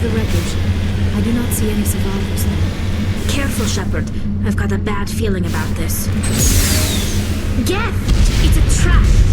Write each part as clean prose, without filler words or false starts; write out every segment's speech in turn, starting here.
the wreckage. I do not see any survivors now. Careful, Shepard. I've got a bad feeling about this. Geth! It's a trap!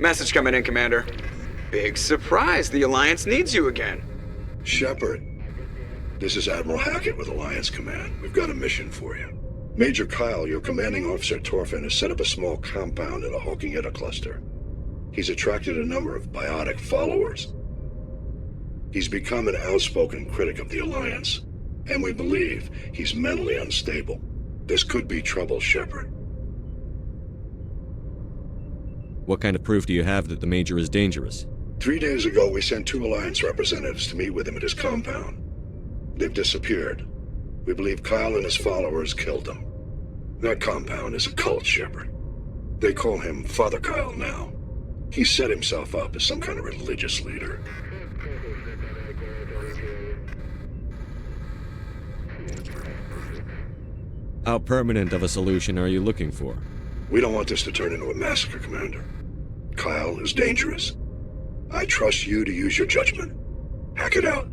Message coming in, Commander. Big surprise, the Alliance needs you again. Shepard, this is Admiral Hackett with Alliance Command. We've got a mission for you. Major Kyle, your commanding officer Torfin, has set up a small compound in the Hawking Etta cluster. He's attracted a number of biotic followers. He's become an outspoken critic of the Alliance, and we believe he's mentally unstable. This could be trouble, Shepard. What kind of proof do you have that the Major is dangerous? 3 days ago, we sent 2 Alliance representatives to meet with him at his compound. They've disappeared. We believe Kyle and his followers killed them. That compound is a cult, Shepard. They call him Father Kyle now. He set himself up as some kind of religious leader. How permanent of a solution are you looking for? We don't want this to turn into a massacre, Commander. Kyle is dangerous. I trust you to use your judgment. Hack it out.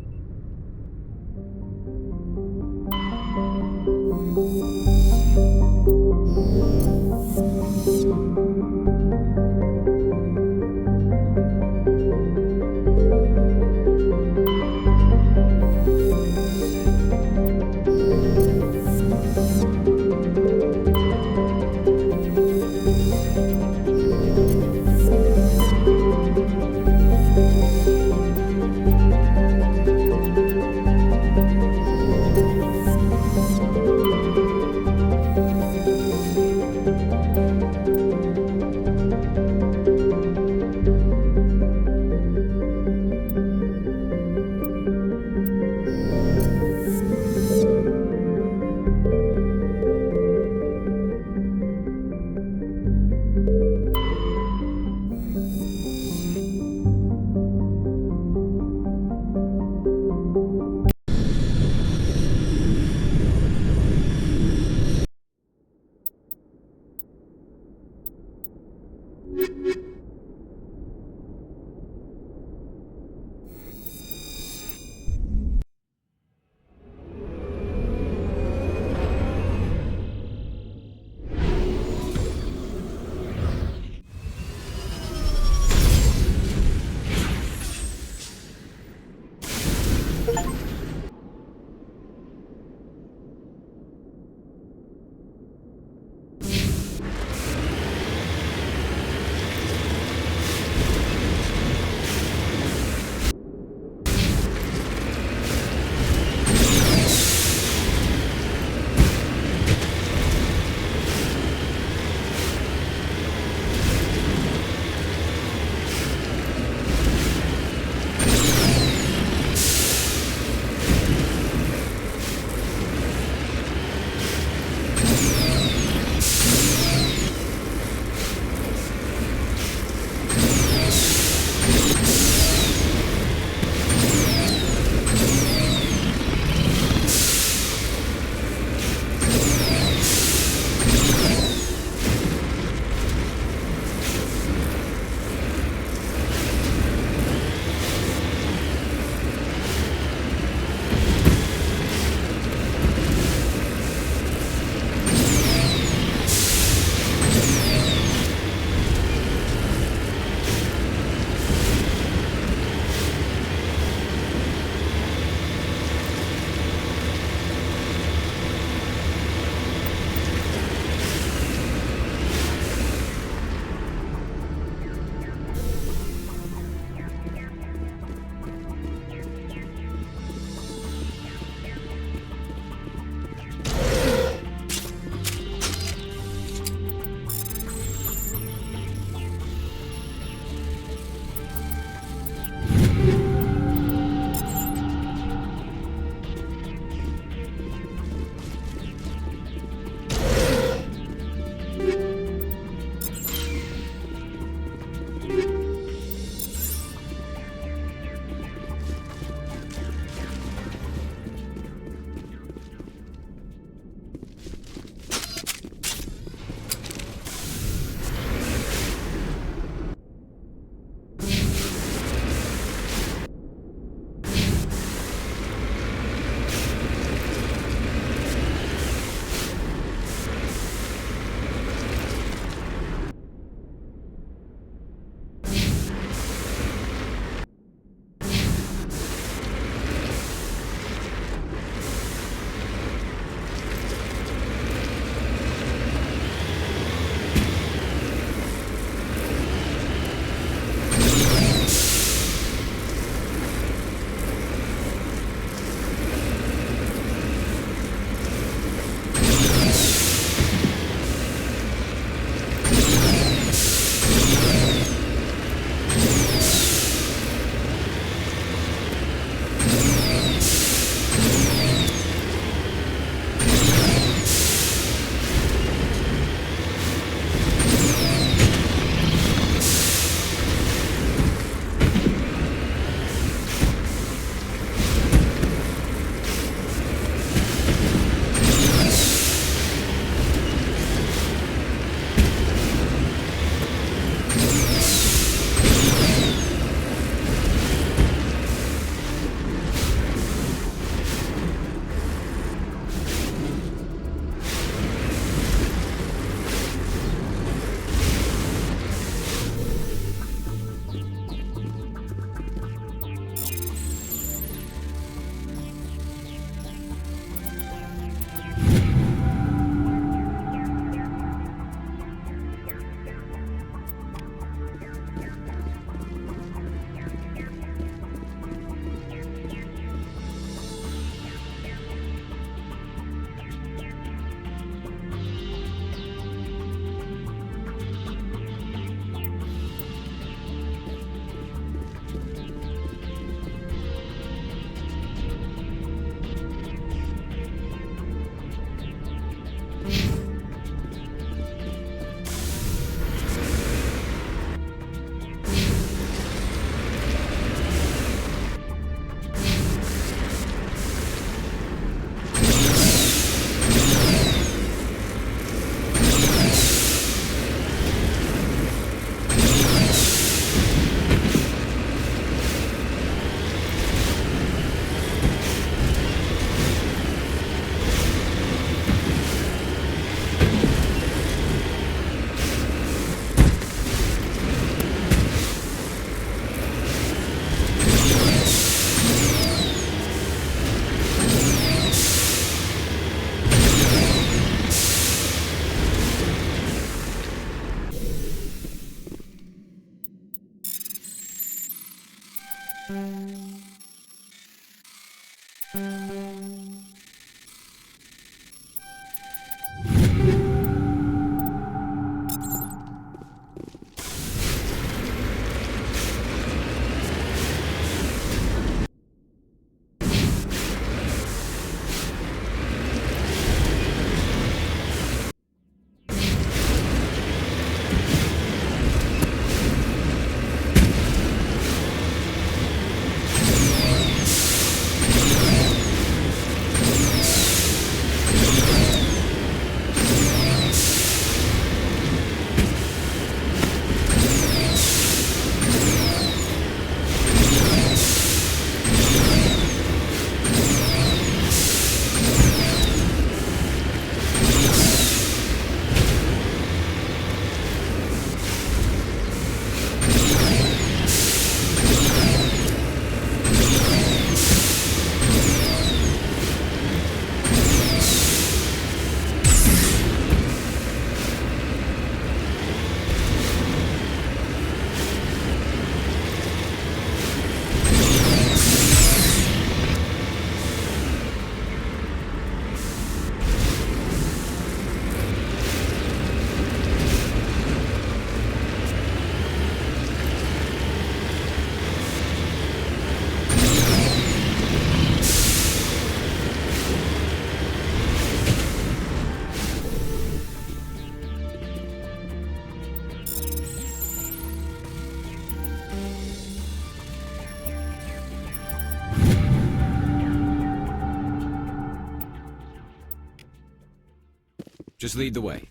Just lead the way.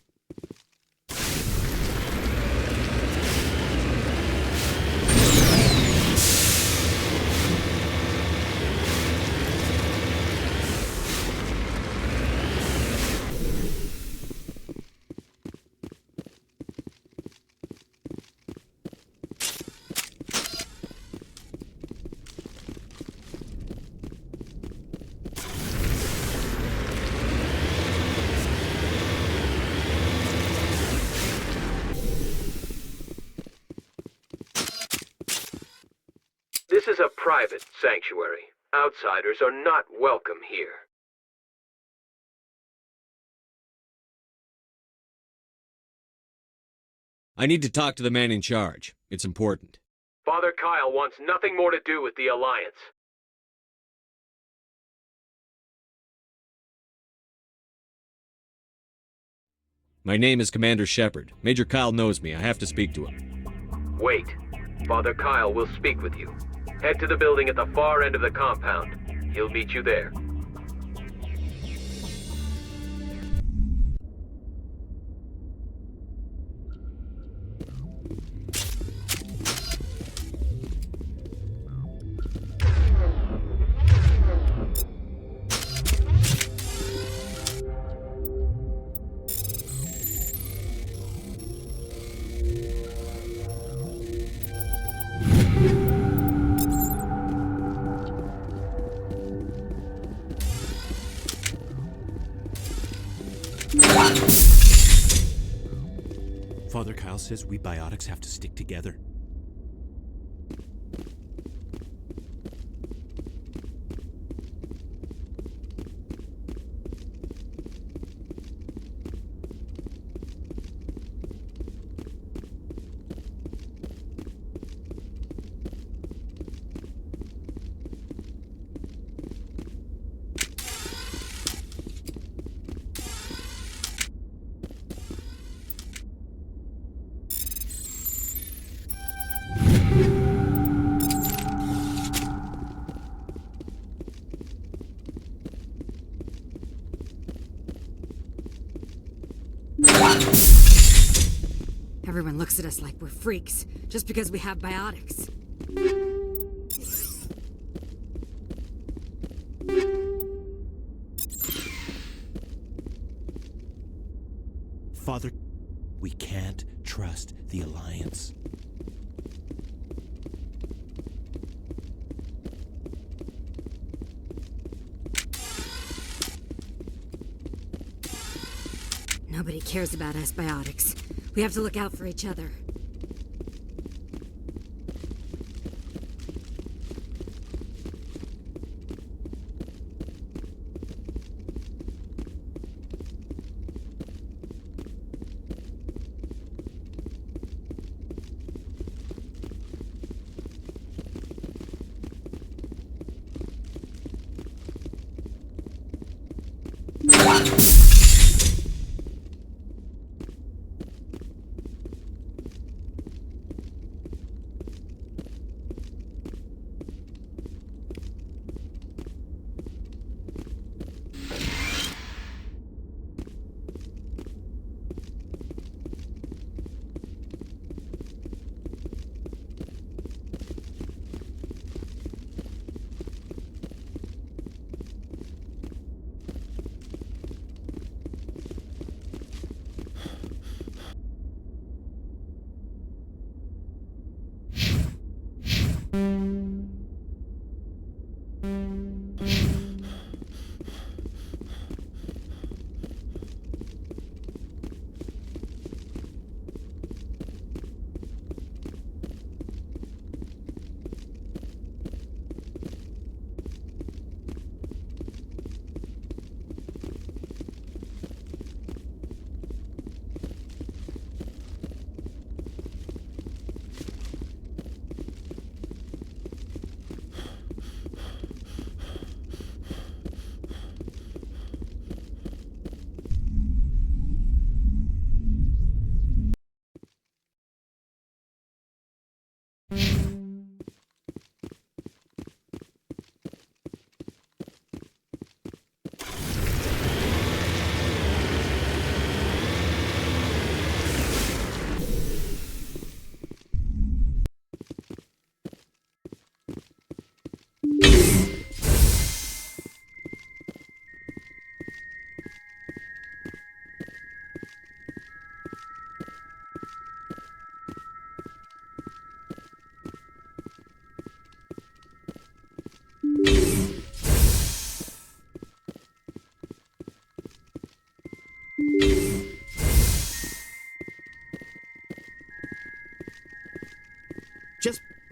This is a private sanctuary. Outsiders are not welcome here. I need to talk to the man in charge. It's important. Father Kyle wants nothing more to do with the Alliance. My name is Commander Shepard. Major Kyle knows me. I have to speak to him. Wait. Father Kyle will speak with you. Head to the building at the far end of the compound. He'll meet you there. Father Kyle says we biotics have to stick together. Everyone looks at us like we're freaks, just because we have biotics. Father, we can't trust the Alliance. Nobody cares about us biotics. We have to look out for each other.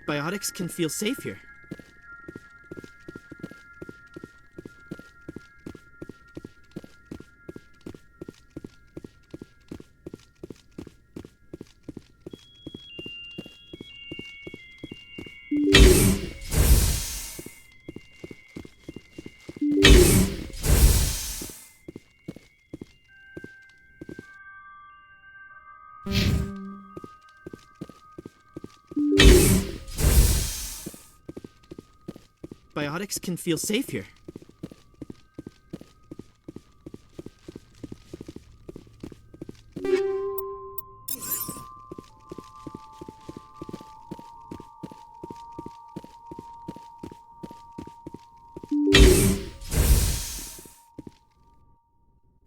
Biotics can feel safe here. Biotics can feel safe here.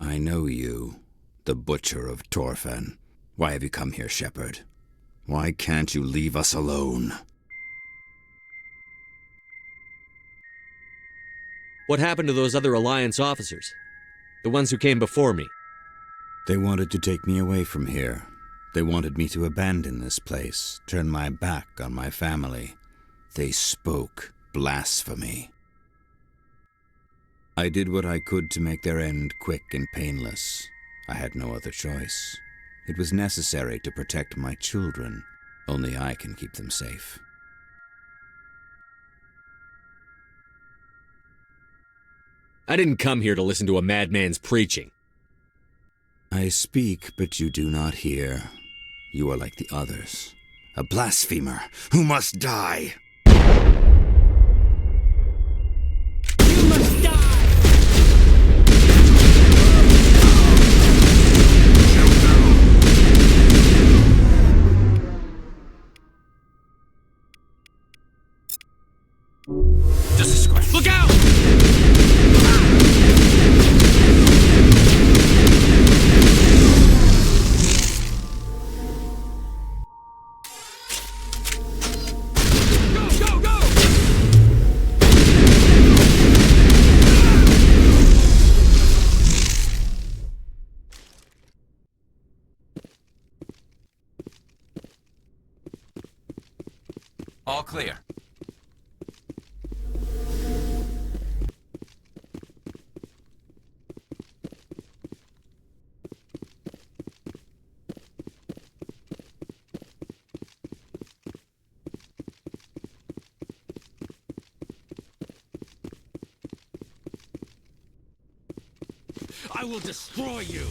I know you, the Butcher of Torfen. Why have you come here, Shepard? Why can't you leave us alone? What happened to those other Alliance officers? The ones who came before me? They wanted to take me away from here. They wanted me to abandon this place, turn my back on my family. They spoke blasphemy. I did what I could to make their end quick and painless. I had no other choice. It was necessary to protect my children. Only I can keep them safe. I didn't come here to listen to a madman's preaching. I speak, but you do not hear. You are like the others. A blasphemer who must die. You must die! Just a scratch. Look out! Go, go, go! All clear. I will destroy you!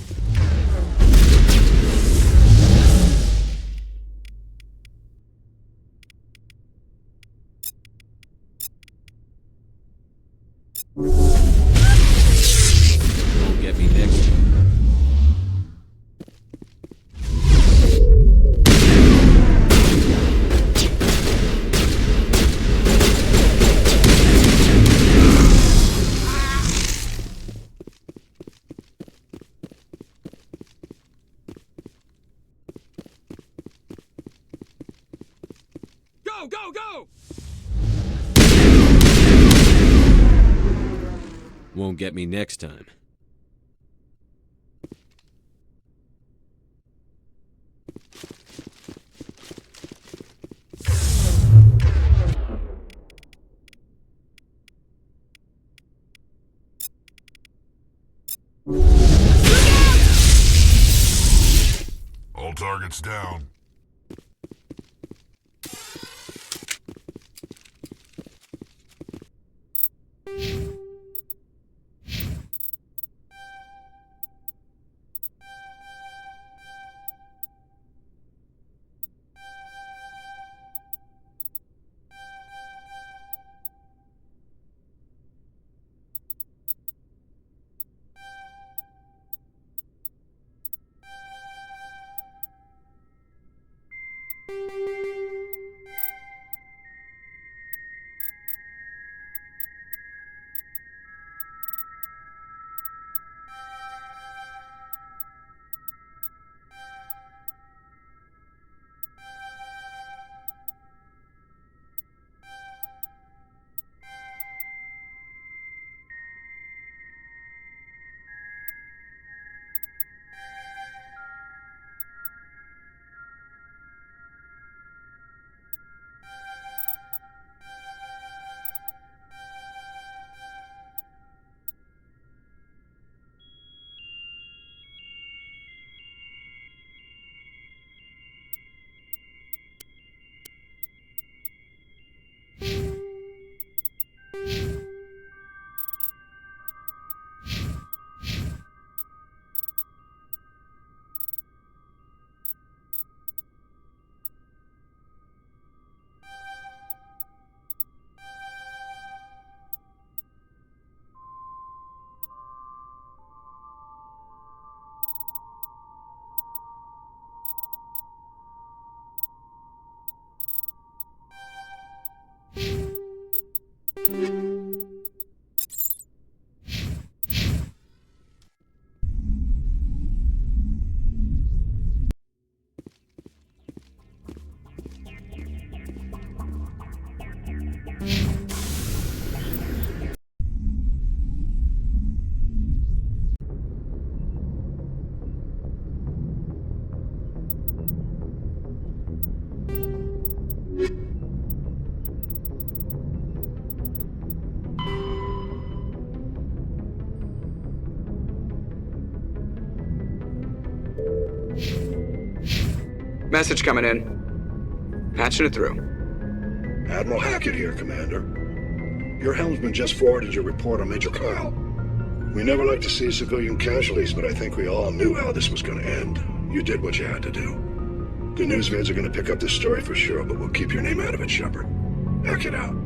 Won't get me next time. Go, go, go! Won't get me next time. All targets down. Message coming in. Patching it through. Admiral Hackett here, Commander. Your helmsman just forwarded your report on Major Kyle. We never like to see civilian casualties, but I think we all knew how this was going to end. You did what you had to do. The news vids are going to pick up this story for sure, but we'll keep your name out of it, Shepard. Hackett out.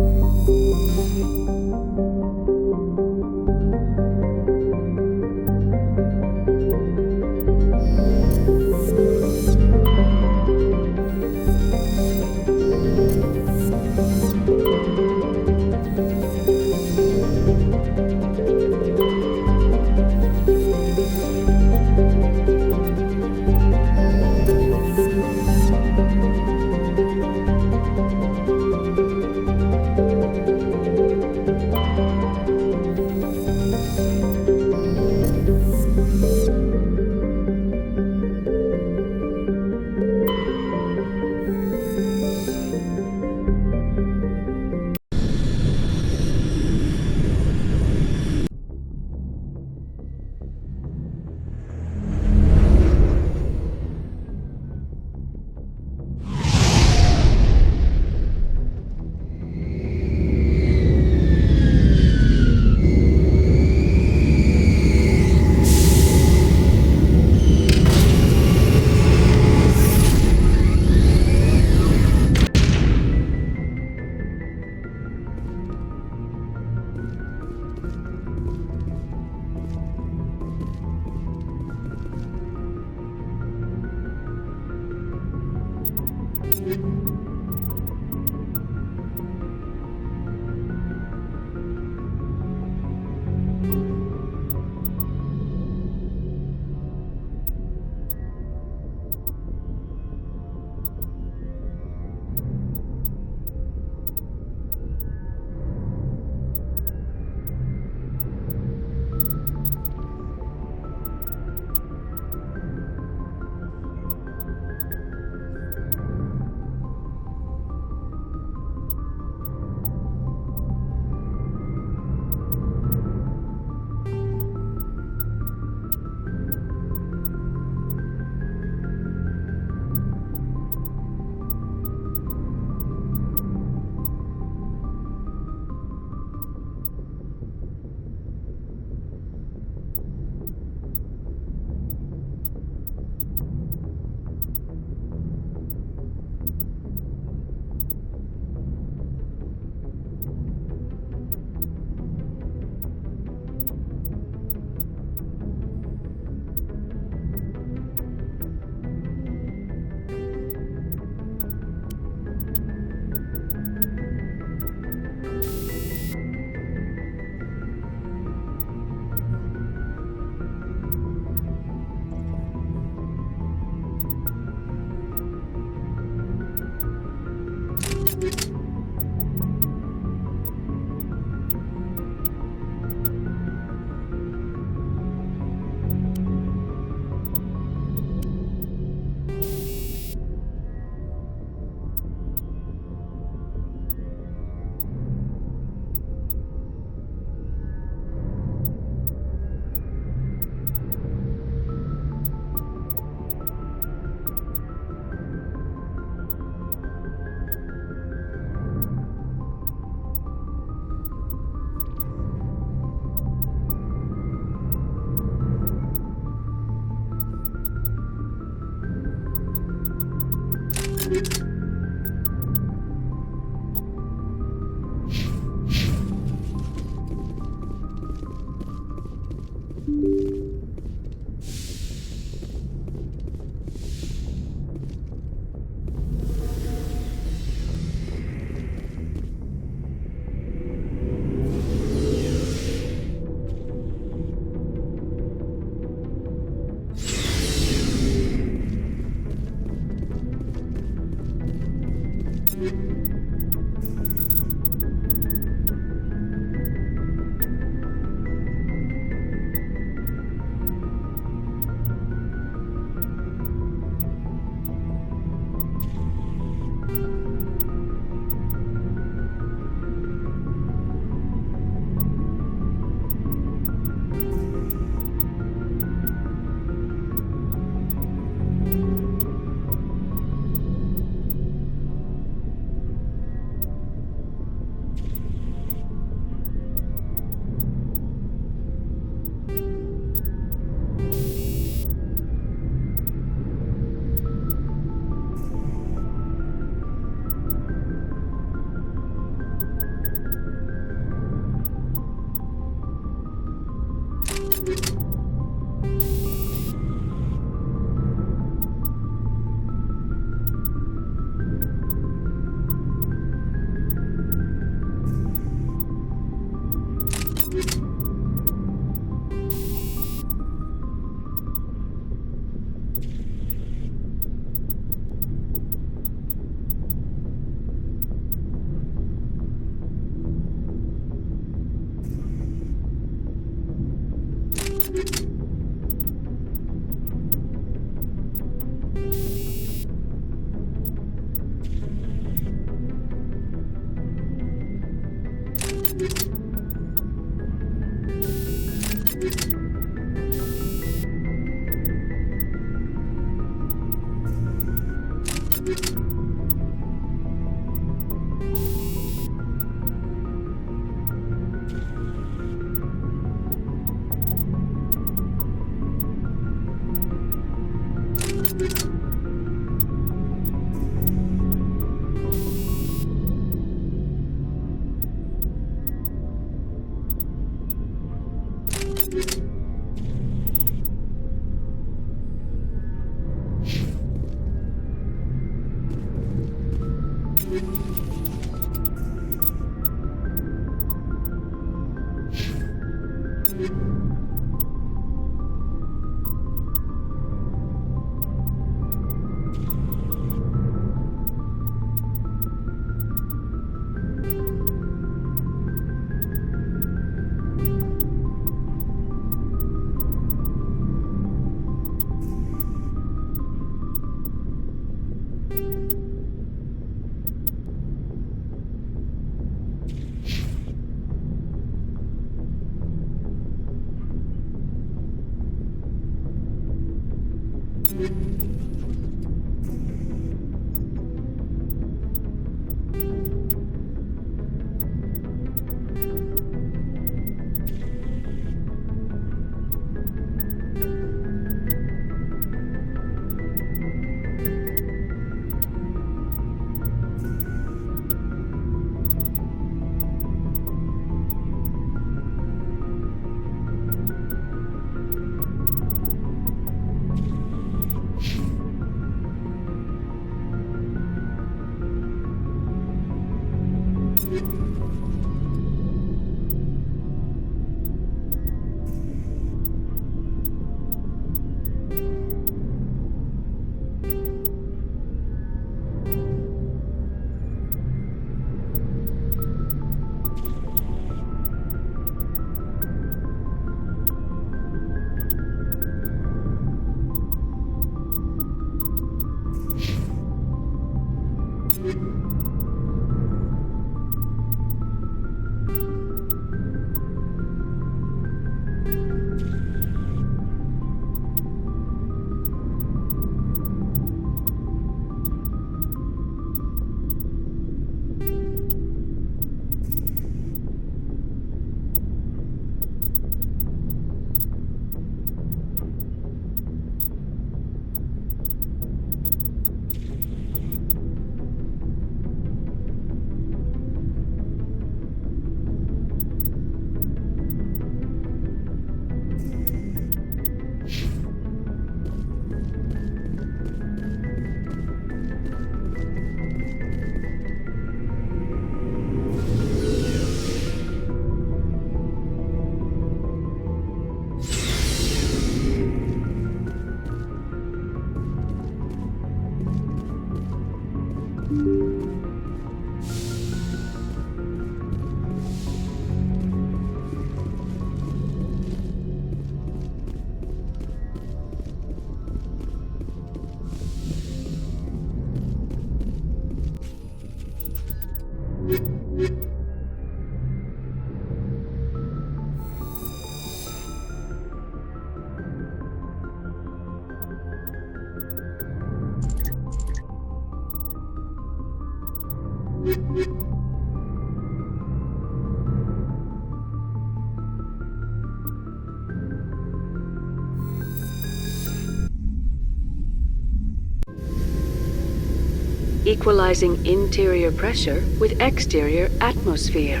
Equalizing interior pressure with exterior atmosphere.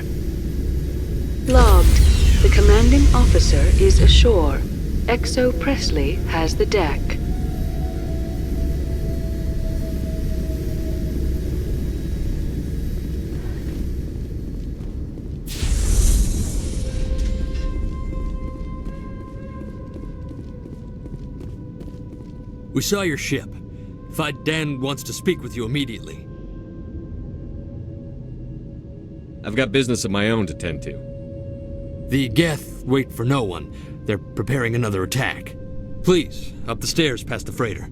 Logged. The commanding officer is ashore. Exo Presley has the deck. We saw your ship. Fight Dan wants to speak with you immediately. I've got business of my own to tend to. The Geth wait for no one. They're preparing another attack. Please, up the stairs past the freighter.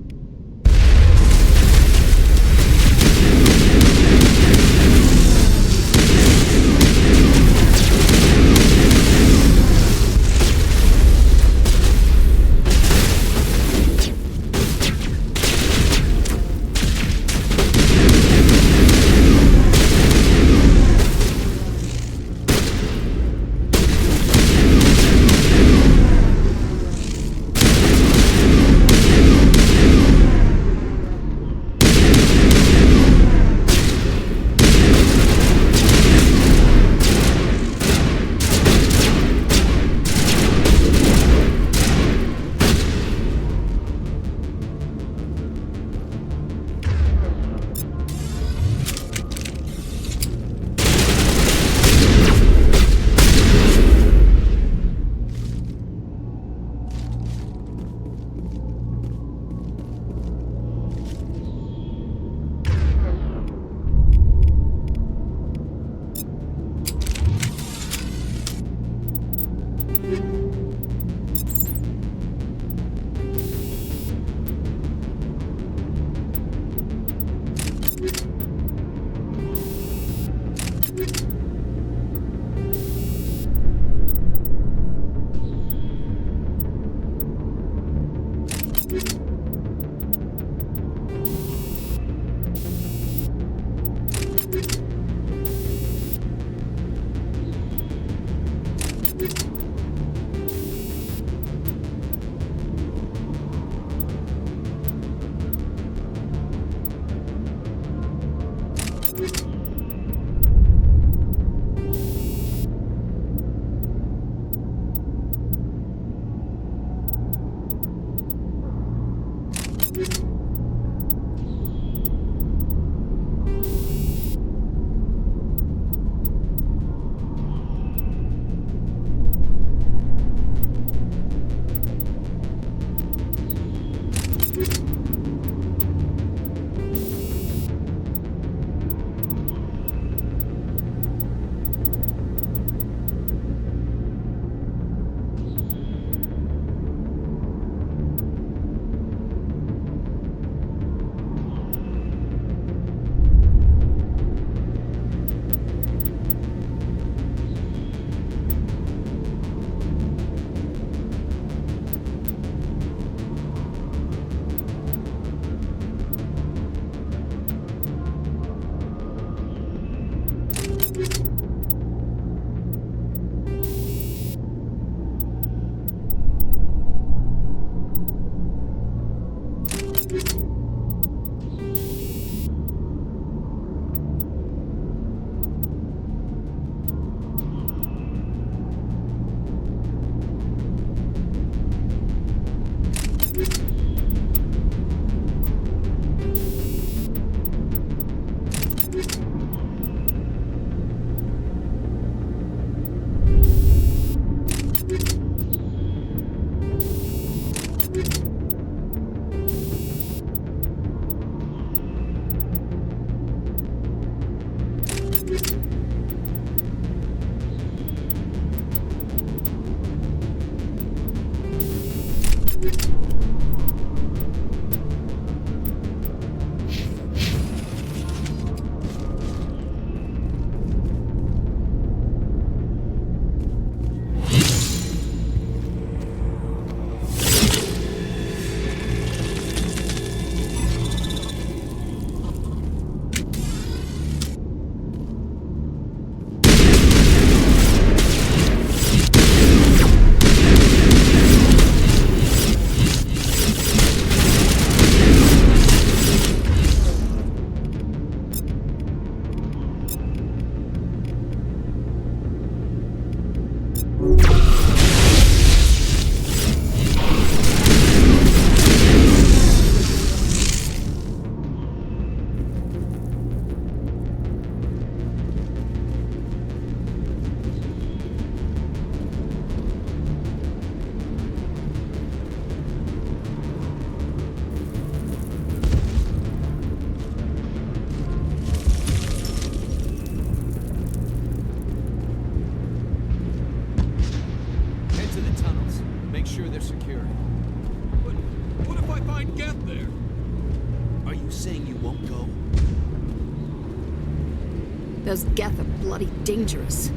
Those Geth are bloody dangerous.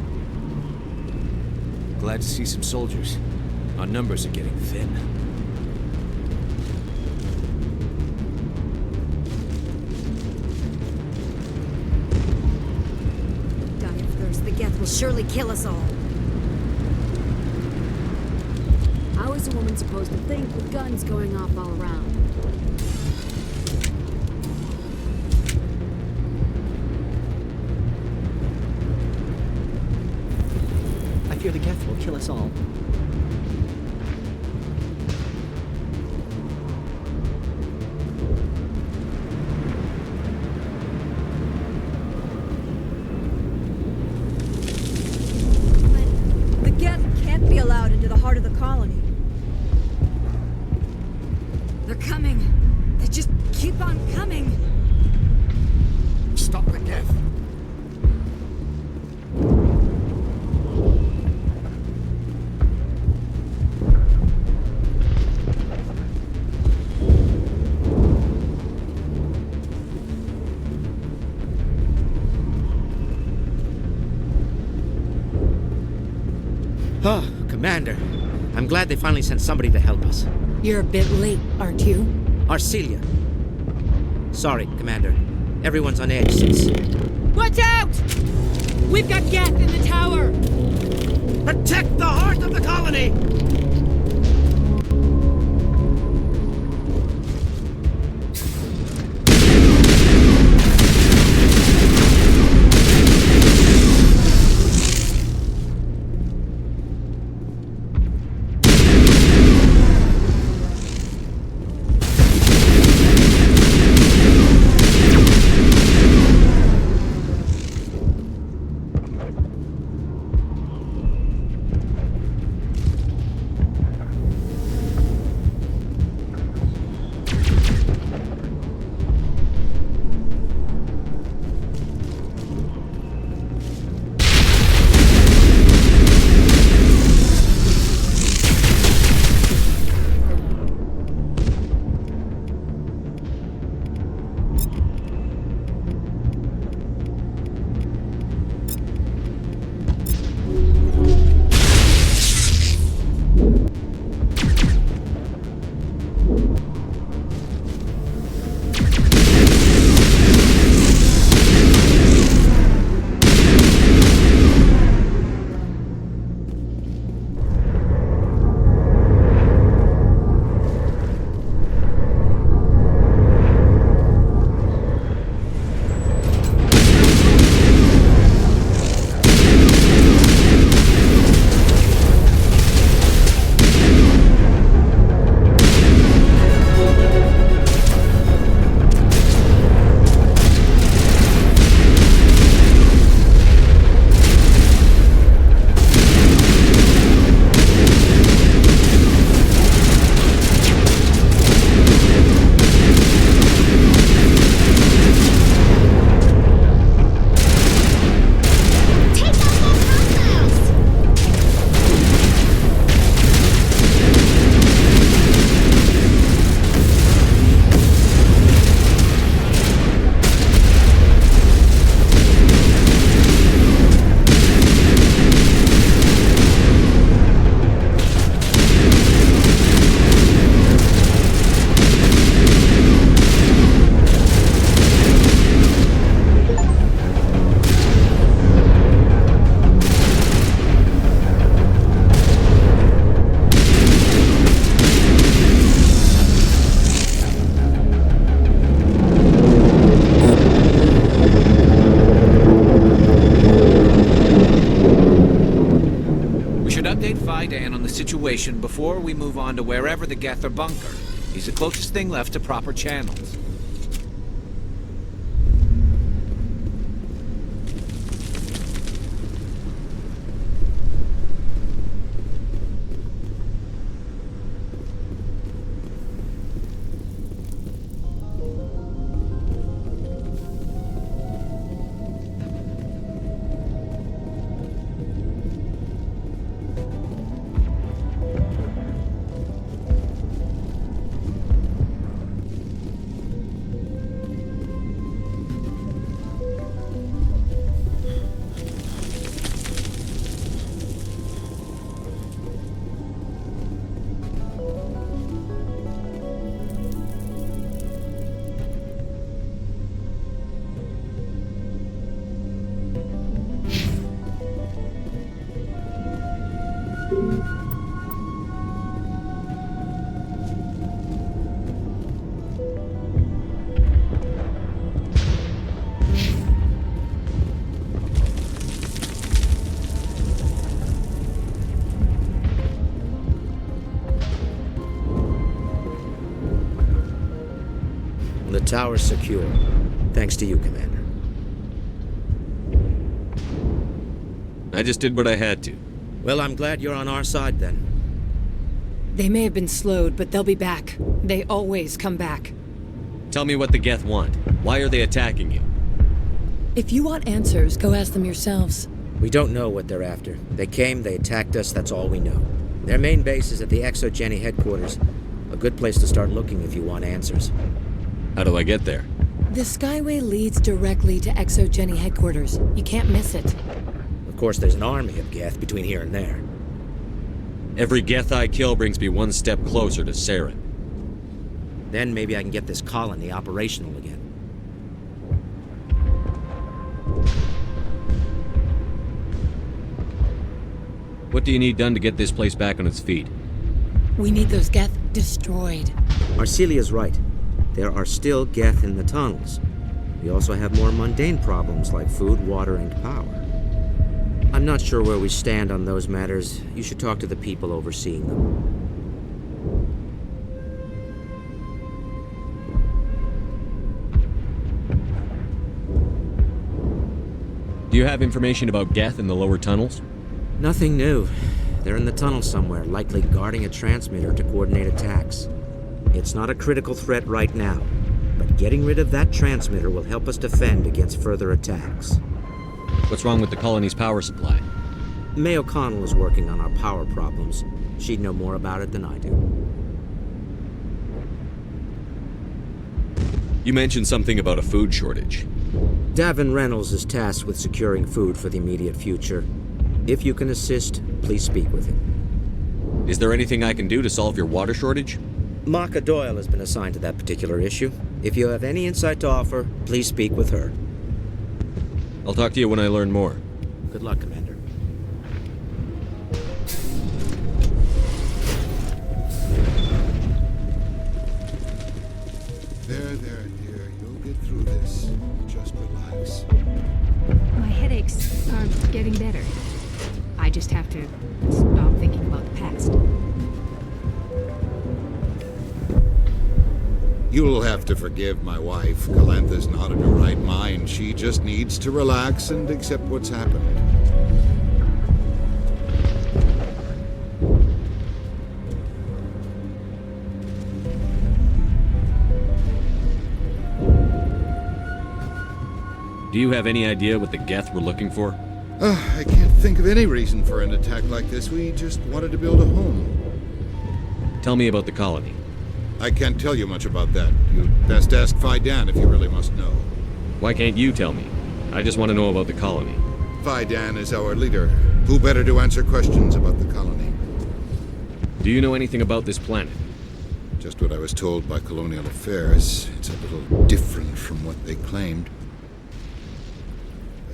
Glad to see some soldiers. Our numbers are getting thin. Die of thirst. The Geth will surely kill us all. How is a woman supposed to think with guns going off all around? I fear the Geth will kill us all. The Geth can't be allowed into the heart of the colony. They're coming. They just keep on coming. Stop the Geth. Oh, Commander. I'm glad they finally sent somebody to help us. You're a bit late, aren't you? Arcelia. Sorry, Commander. Everyone's on edge since... Watch out! We've got Geth in the tower! Protect the heart of the colony! Situation before we move on to wherever the Geth are bunkered. He's the closest thing left to proper channels. tower's secure. Thanks to you, Commander. I just did what I had to. Well, I'm glad you're on our side then. They may have been slowed, but they'll be back. They always come back. Tell me what the Geth want. Why are they attacking you? If you want answers, go ask them yourselves. We don't know what they're after. They came, they attacked us, that's all we know. Their main base is at the ExoGeni headquarters. A good place to start looking if you want answers. How do I get there? The Skyway leads directly to ExoGeni headquarters. You can't miss it. Of course, there's an army of Geth between here and there. Every Geth I kill brings me one step closer to Saren. Then maybe I can get this colony operational again. What do you need done to get this place back on its feet? We need those Geth destroyed. Arcelia's right. There are still Geth in the tunnels. We also have more mundane problems like food, water, and power. I'm not sure where we stand on those matters. You should talk to the people overseeing them. Do you have information about Geth in the lower tunnels? Nothing new. They're in the tunnel somewhere, likely guarding a transmitter to coordinate attacks. It's not a critical threat right now, but getting rid of that transmitter will help us defend against further attacks. What's wrong with the colony's power supply? May O'Connell is working on our power problems. She'd know more about it than I do. You mentioned something about a food shortage. Davin Reynolds is tasked with securing food for the immediate future. If you can assist, please speak with him. Is there anything I can do to solve your water shortage? Maka Doyle has been assigned to that particular issue. If you have any insight to offer, please speak with her. I'll talk to you when I learn more. Good luck, Commander. There, dear. You'll get through this. Just relax. My headaches are getting better. I just have to stop thinking about the past. You'll have to forgive my wife. Calantha's not in her right mind. She just needs to relax and accept what's happened. Do you have any idea what the Geth were looking for? I can't think of any reason for an attack like this. We just wanted to build a home. Tell me about the colony. I can't tell you much about that. You'd best ask Faidan if you really must know. Why can't you tell me? I just want to know about the colony. Faidan is our leader. Who better to answer questions about the colony? Do you know anything about this planet? Just what I was told by Colonial Affairs. It's a little different from what they claimed.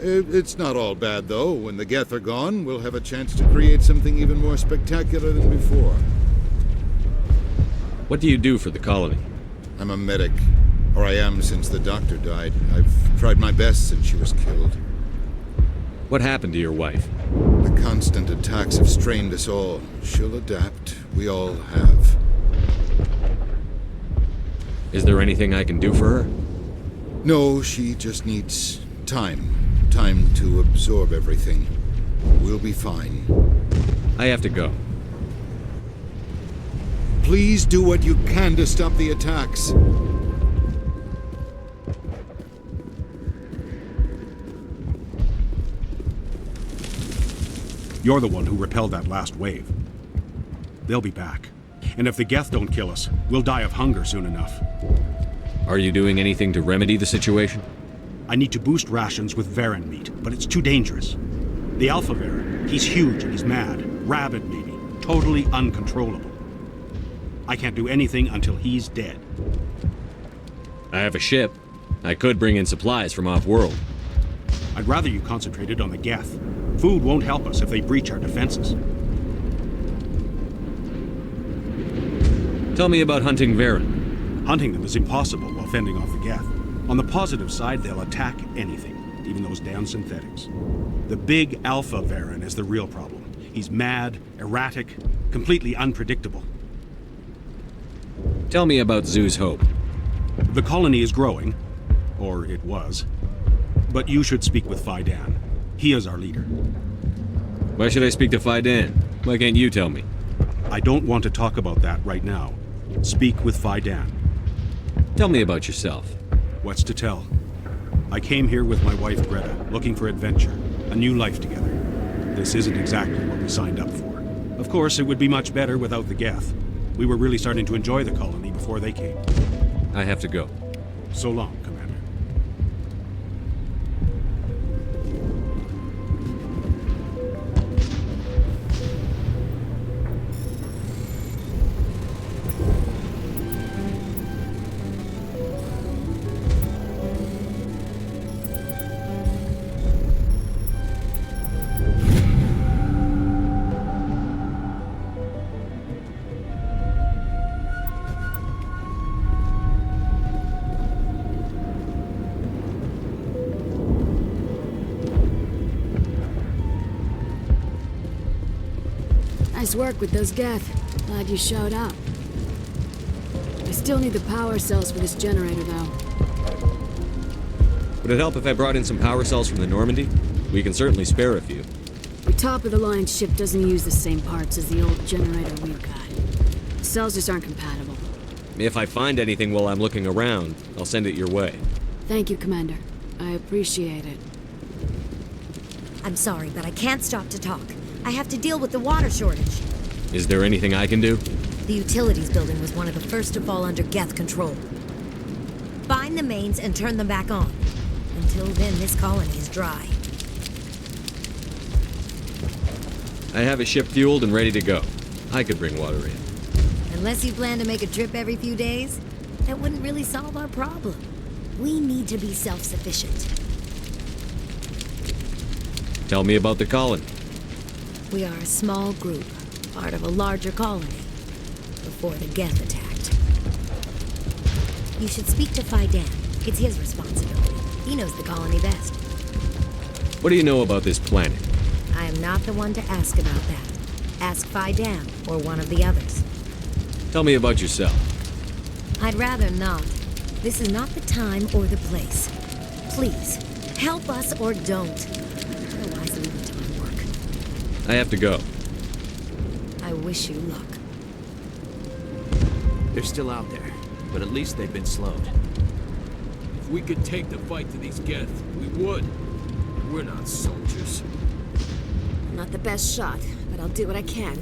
It's not all bad, though. When the Geth are gone, we'll have a chance to create something even more spectacular than before. What do you do for the colony? I'm a medic. Or I am since the doctor died. I've tried my best since she was killed. What happened to your wife? The constant attacks have strained us all. She'll adapt. We all have. Is there anything I can do for her? No, she just needs time. Time to absorb everything. We'll be fine. I have to go. Please do what you can to stop the attacks. You're the one who repelled that last wave. They'll be back. And if the Geth don't kill us, we'll die of hunger soon enough. Are you doing anything to remedy the situation? I need to boost rations with Varen meat, but it's too dangerous. The Alpha Varen, he's huge and he's mad. Rabid, maybe. Totally uncontrollable. I can't do anything until he's dead. I have a ship. I could bring in supplies from off-world. I'd rather you concentrated on the Geth. Food won't help us if they breach our defenses. Tell me about hunting Varen. Hunting them is impossible while fending off the Geth. On the positive side, they'll attack anything, even those damn synthetics. The big Alpha Varen is the real problem. He's mad, erratic, completely unpredictable. Tell me about Zhu's Hope. The colony is growing, or it was. But you should speak with Faidan. He is our leader. Why should I speak to Faidan? Why can't you tell me? I don't want to talk about that right now. Speak with Faidan. Tell me about yourself. What's to tell? I came here with my wife Greta, looking for adventure, a new life together. This isn't exactly what we signed up for. Of course, it would be much better without the Geth. We were really starting to enjoy the colony before they came. I have to go. So long, Commander. Nice work with those Geth. Glad you showed up. I still need the power cells for this generator, though. Would it help if I brought in some power cells from the Normandy? We can certainly spare a few. The top of the Alliance ship doesn't use the same parts as the old generator we've got. The cells just aren't compatible. If I find anything while I'm looking around, I'll send it your way. Thank you, Commander. I appreciate it. I'm sorry, but I can't stop to talk. I have to deal with the water shortage. Is there anything I can do? The utilities building was one of the first to fall under Geth control. Find the mains and turn them back on. Until then, this colony is dry. I have a ship fueled and ready to go. I could bring water in. Unless you plan to make a trip every few days, that wouldn't really solve our problem. We need to be self-sufficient. Tell me about the colony. We are a small group, part of a larger colony, before the Geth attacked. You should speak to Faidan. It's his responsibility. He knows the colony best. What do you know about this planet? I am not the one to ask about that. Ask Faidan or one of the others. Tell me about yourself. I'd rather not. This is not the time or the place. Please, help us or don't. Otherwise, leave it to my work. I have to go. I wish you luck. They're still out there, but at least they've been slowed. If we could take the fight to these Geth, we would. We're not soldiers. I'm not the best shot, but I'll do what I can.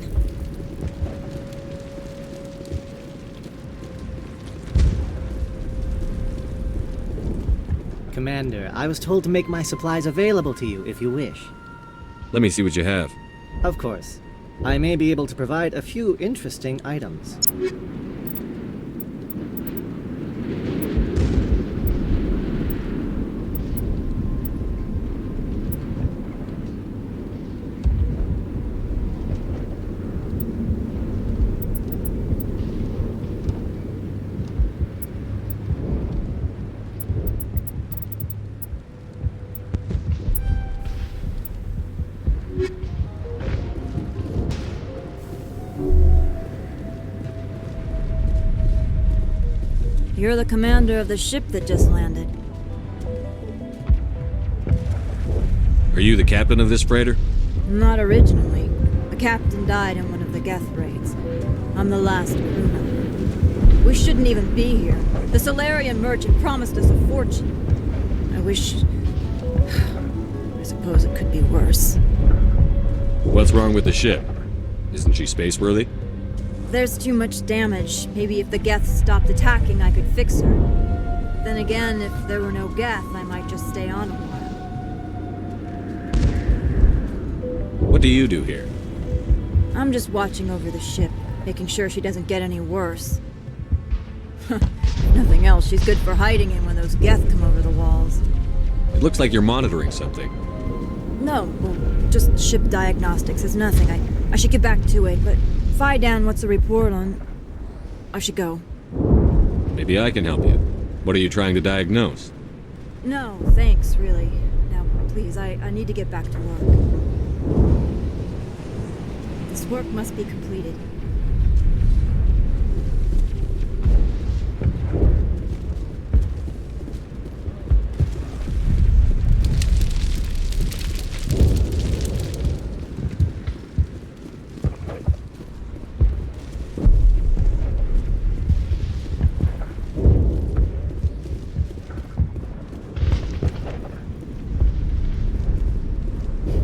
Commander, I was told to make my supplies available to you if you wish. Let me see what you have. Of course. I may be able to provide a few interesting items. You're the commander of the ship that just landed. Are you the captain of this freighter? Not originally. The captain died in one of the Geth raids. I'm the last crew member. We shouldn't even be here. The Solarian merchant promised us a fortune. I wish... I suppose it could be worse. What's wrong with the ship? Isn't she space-worthy? There's too much damage. Maybe if the Geth stopped attacking, I could fix her. Then again, if there were no Geth, I might just stay on a while. What do you do here? I'm just watching over the ship, making sure she doesn't get any worse. Nothing else, she's good for hiding in when those Geth come over the walls. It looks like you're monitoring something. No, well, just ship diagnostics. It's nothing. I should get back to it, but Faidan, what's the report on... I should go. Maybe I can help you. What are you trying to diagnose? No, thanks, really. Now, please, I need to get back to work. This work must be completed.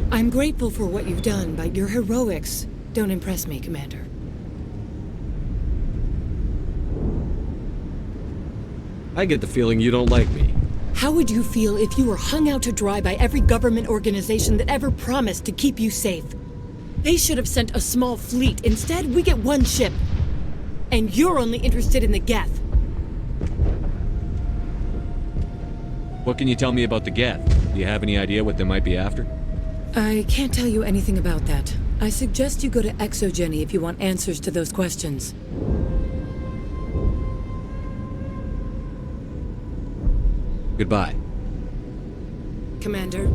I'm grateful for what you've done, but your heroics don't impress me, Commander. I get the feeling you don't like me. How would you feel if you were hung out to dry by every government organization that ever promised to keep you safe? They should have sent a small fleet. Instead, we get one ship. And you're only interested in the Geth. What can you tell me about the Geth? Do you have any idea what they might be after? I can't tell you anything about that. I suggest you go to Exogeny if you want answers to those questions. Goodbye. Commander.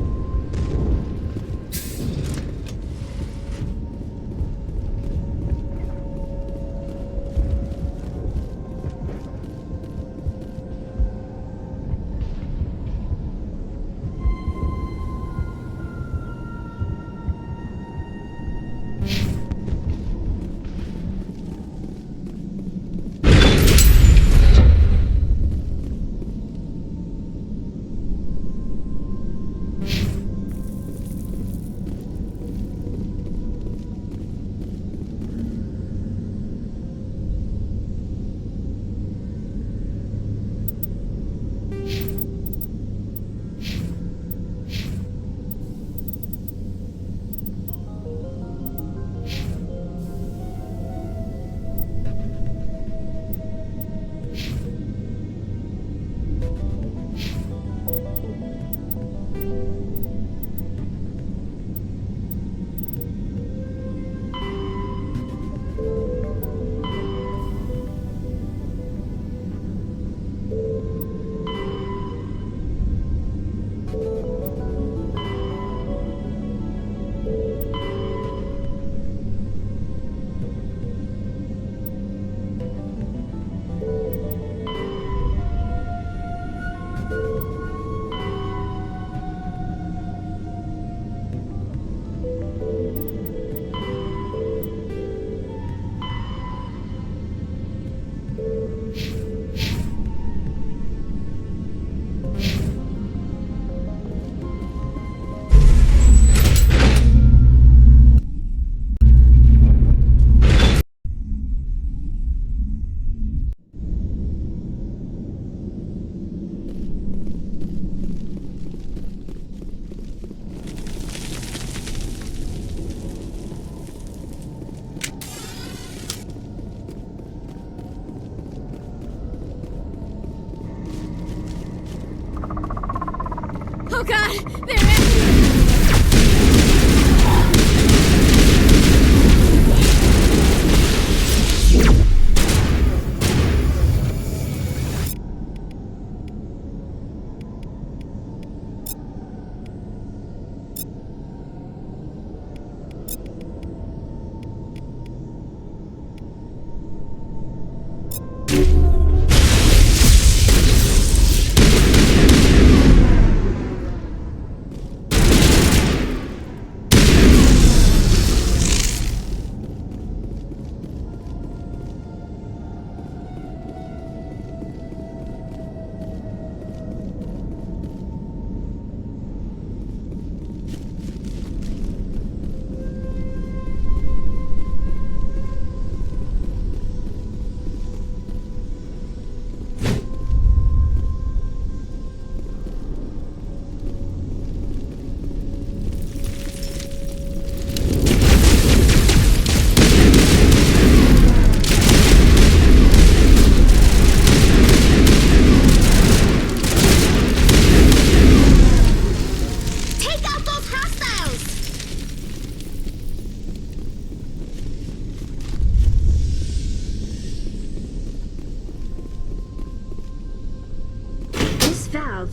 Oh god! They're in!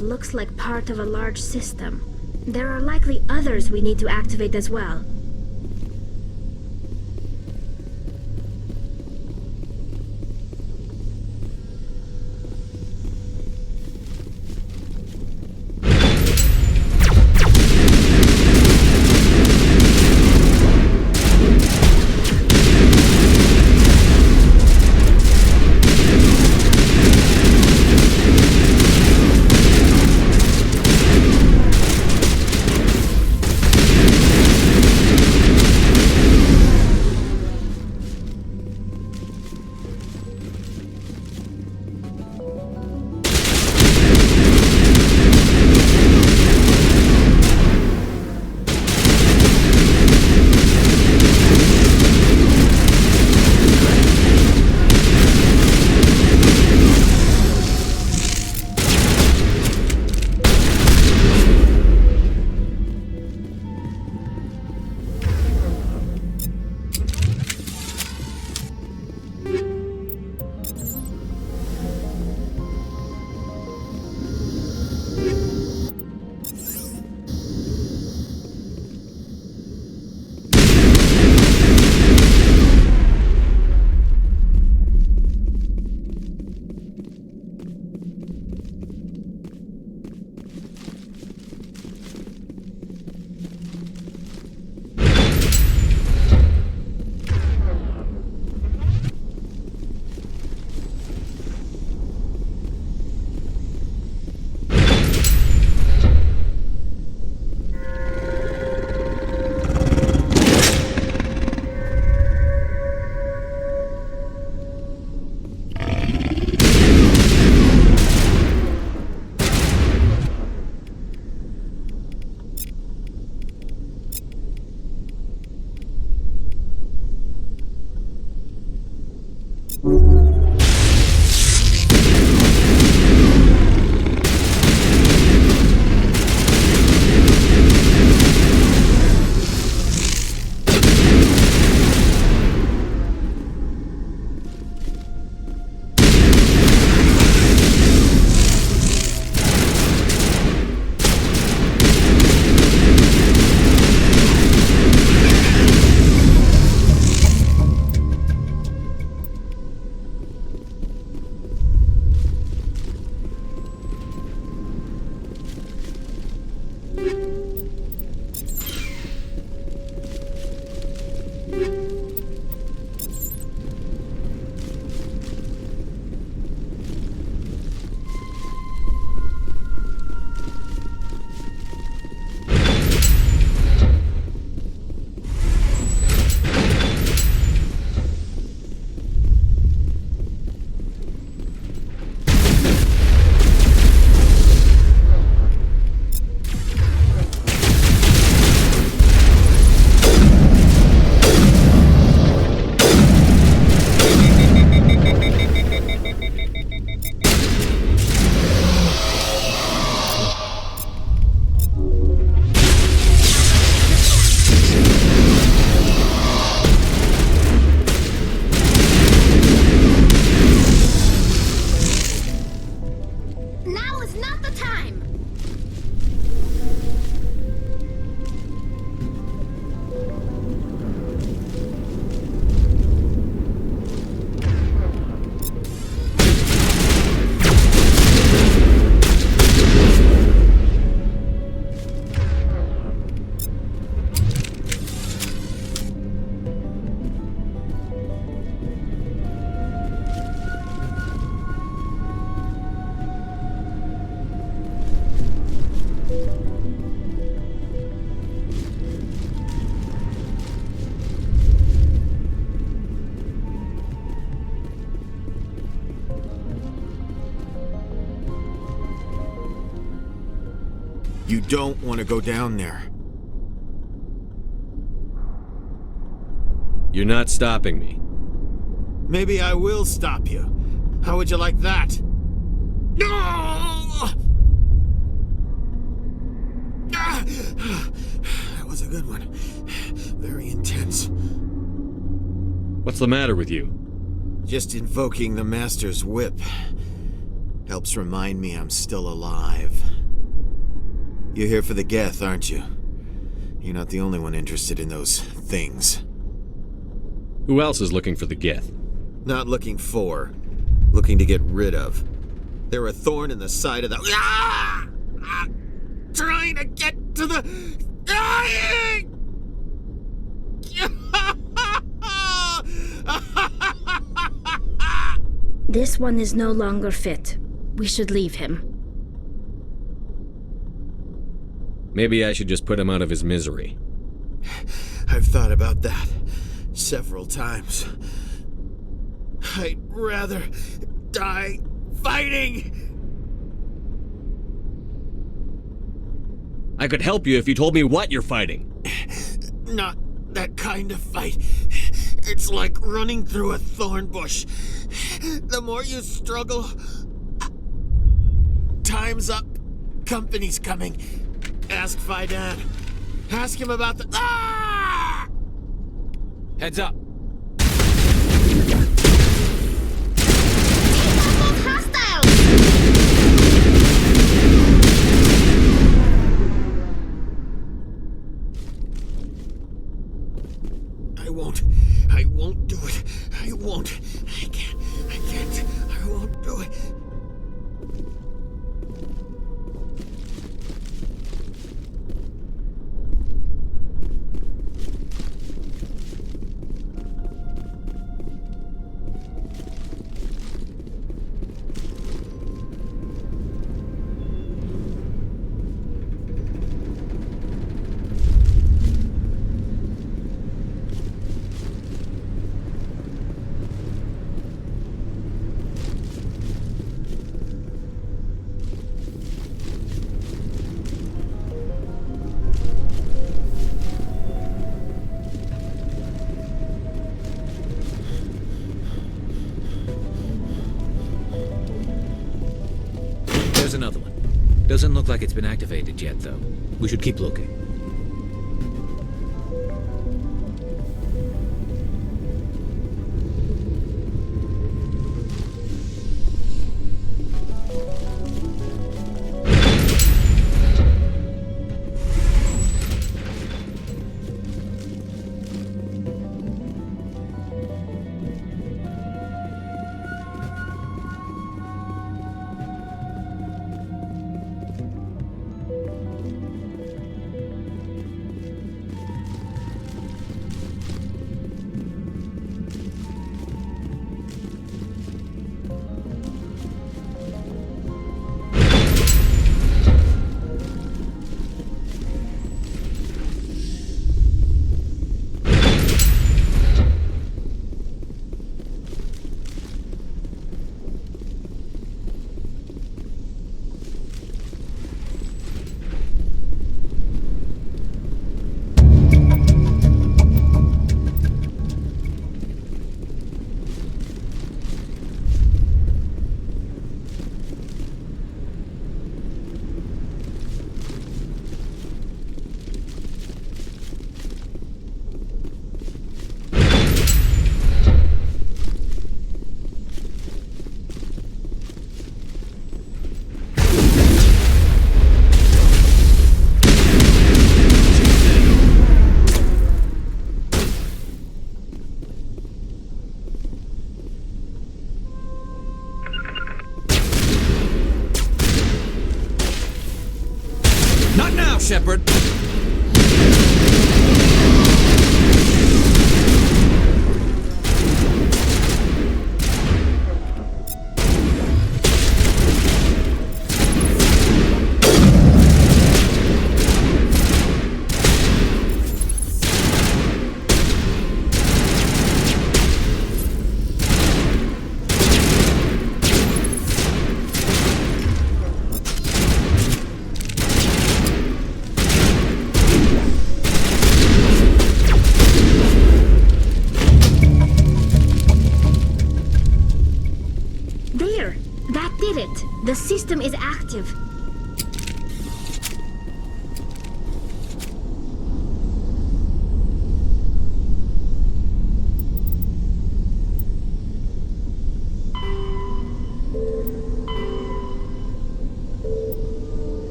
Looks like part of a large system. There are likely others we need to activate as well. don't want to go down there. You're not stopping me. Maybe I will stop you. How would you like that? No! That was a good one. Very intense. What's the matter with you? Just invoking the Master's whip helps remind me I'm still alive. You're here for the Geth, aren't you? You're not the only one interested in those things. Who else is looking for the Geth? Not looking for. Looking to get rid of. They're a thorn in the side of the... Trying to get to the... Dying! This one is no longer fit. We should leave him. Maybe I should just put him out of his misery. I've thought about that several times. I'd rather die fighting! I could help you if you told me what you're fighting. Not that kind of fight. It's like running through a thorn bush. The more you struggle... Time's up. Company's coming. Ask Faidan. Ask him about the... Ah! Heads up. I won't do it. I won't. I can't. I won't do it. There's another one. Doesn't look like it's been activated yet, though. We should keep looking. objective.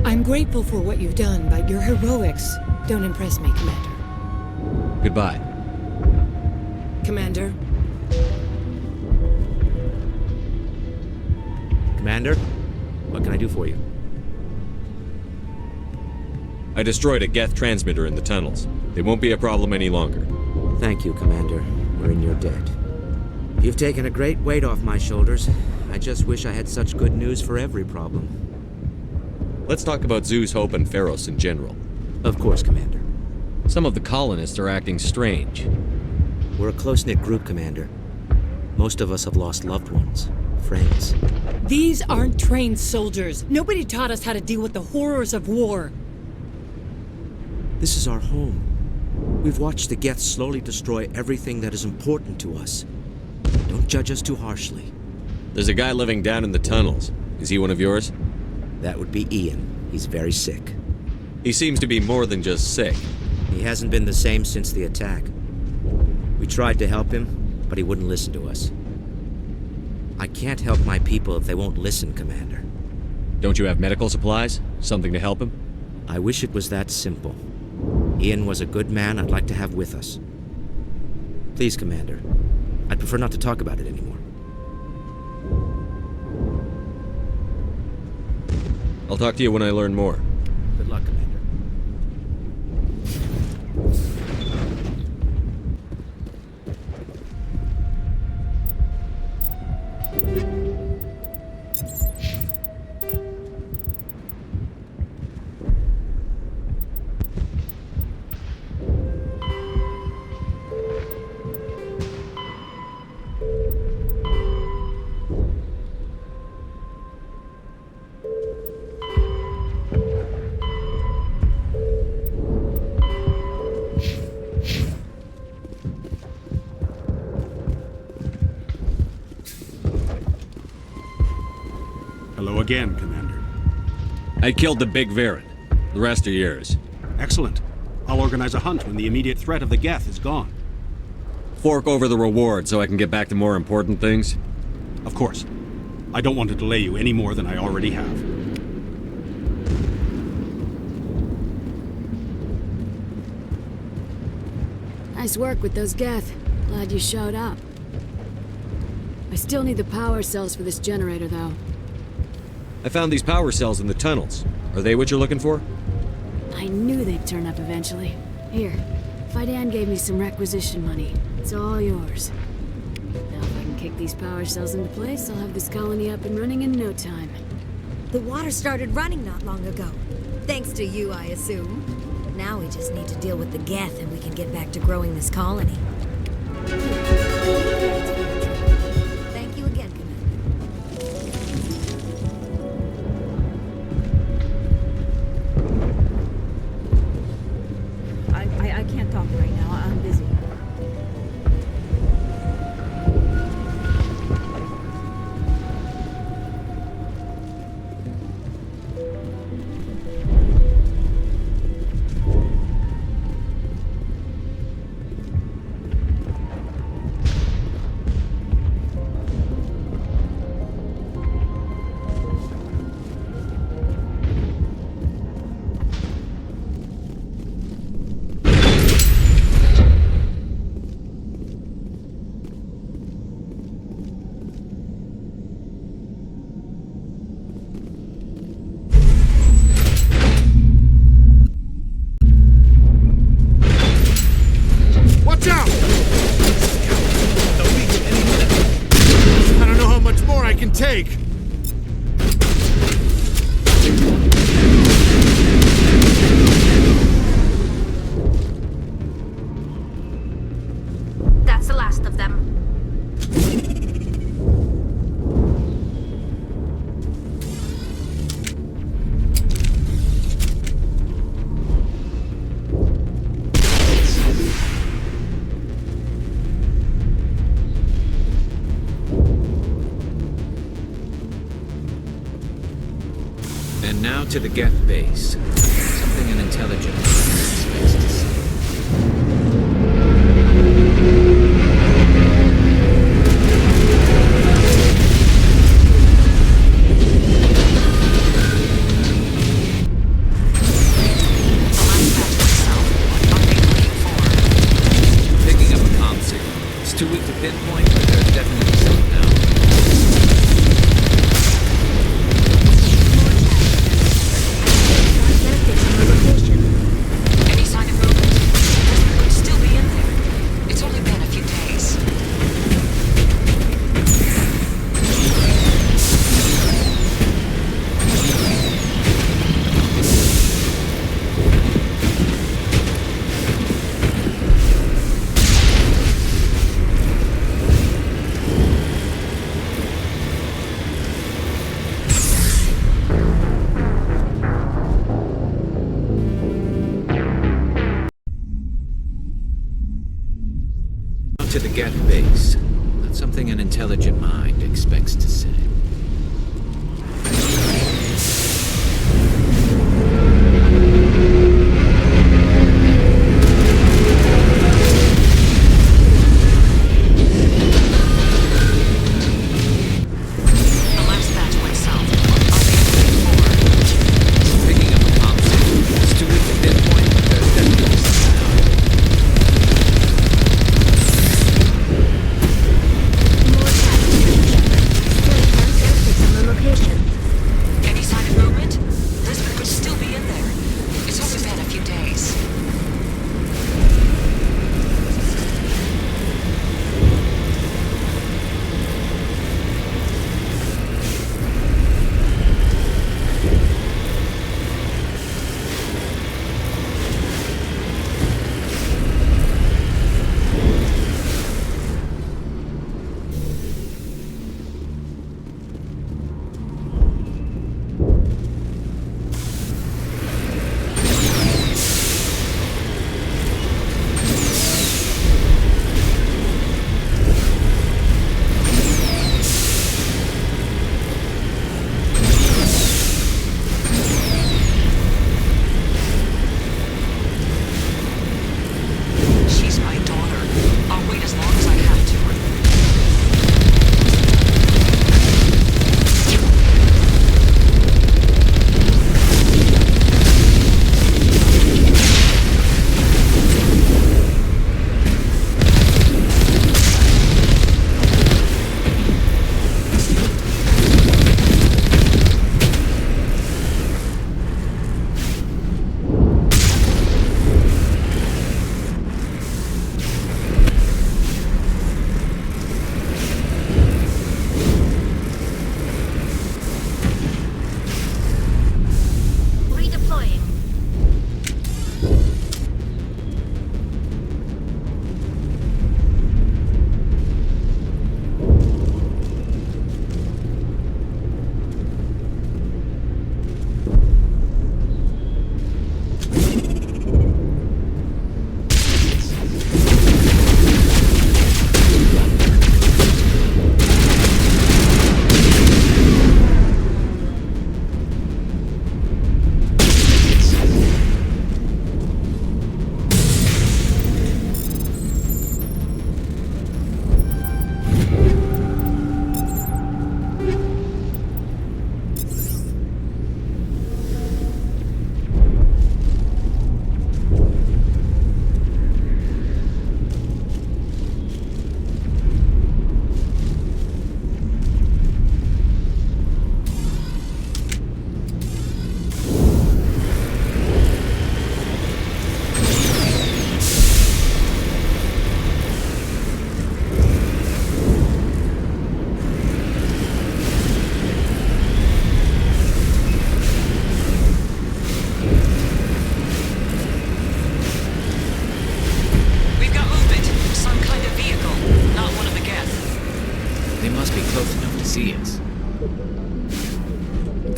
I'm grateful for what you've done, but your heroics don't impress me, Commander. Goodbye. Commander? Commander? What can I do for you? I destroyed a Geth transmitter in the tunnels. They won't be a problem any longer. Thank you, Commander. We're in your debt. You've taken a great weight off my shoulders. I just wish I had such good news for every problem. Let's talk about Zhu's Hope and Pharos in general. Of course, Commander. Some of the colonists are acting strange. We're a close-knit group, Commander. Most of us have lost loved ones, friends. These aren't trained soldiers. Nobody taught us how to deal with the horrors of war. This is our home. We've watched the Geth slowly destroy everything that is important to us. Don't judge us too harshly. There's a guy living down in the tunnels. Is he one of yours? That would be Ian. He's very sick. He seems to be more than just sick. He hasn't been the same since the attack. We tried to help him, but he wouldn't listen to us. I can't help my people if they won't listen, Commander. Don't you have medical supplies? Something to help him? I wish it was that simple. Ian was a good man I'd like to have with us. Please, Commander. I'd prefer not to talk about it anymore. I'll talk to you when I learn more. Good luck, Commander. Hello again, Commander. I killed the big Varen. The rest are yours. Excellent. I'll organize a hunt when the immediate threat of the Geth is gone. Fork over the reward so I can get back to more important things? Of course. I don't want to delay you any more than I already have. Nice work with those Geth. Glad you showed up. I still need the power cells for this generator, though. I found these power cells in the tunnels. Are they what you're looking for? I knew they'd turn up eventually. Here, Faidan gave me some requisition money. It's all yours. Now if I can kick these power cells into place, I'll have this colony up and running in no time. The water started running not long ago. Thanks to you, I assume. Now we just need to deal with the Geth and we can get back to growing this colony. Thank you again, Commander. I can't talk right now. I'm busy. That's the last of them. And now to the Geth base. Something an intelligent person expects to see. Picking up a comm signal. It's too weak to pinpoint, but there's definitely something now. Any sign of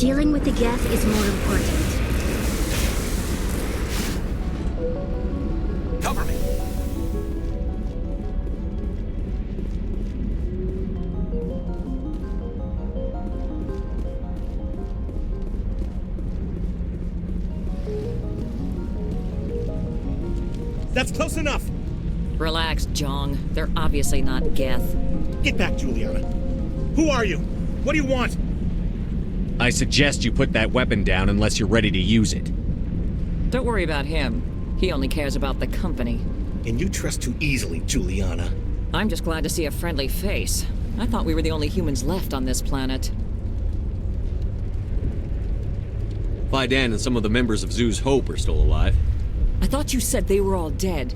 Dealing with the Geth is more important. Cover me! That's close enough! Relax, Jong. They're obviously not Geth. Get back, Juliana. Who are you? What do you want? I suggest you put that weapon down unless you're ready to use it. Don't worry about him. He only cares about the company. And you trust too easily, Juliana. I'm just glad to see a friendly face. I thought we were the only humans left on this planet. Faidan and some of the members of Zoo's Hope are still alive. I thought you said they were all dead.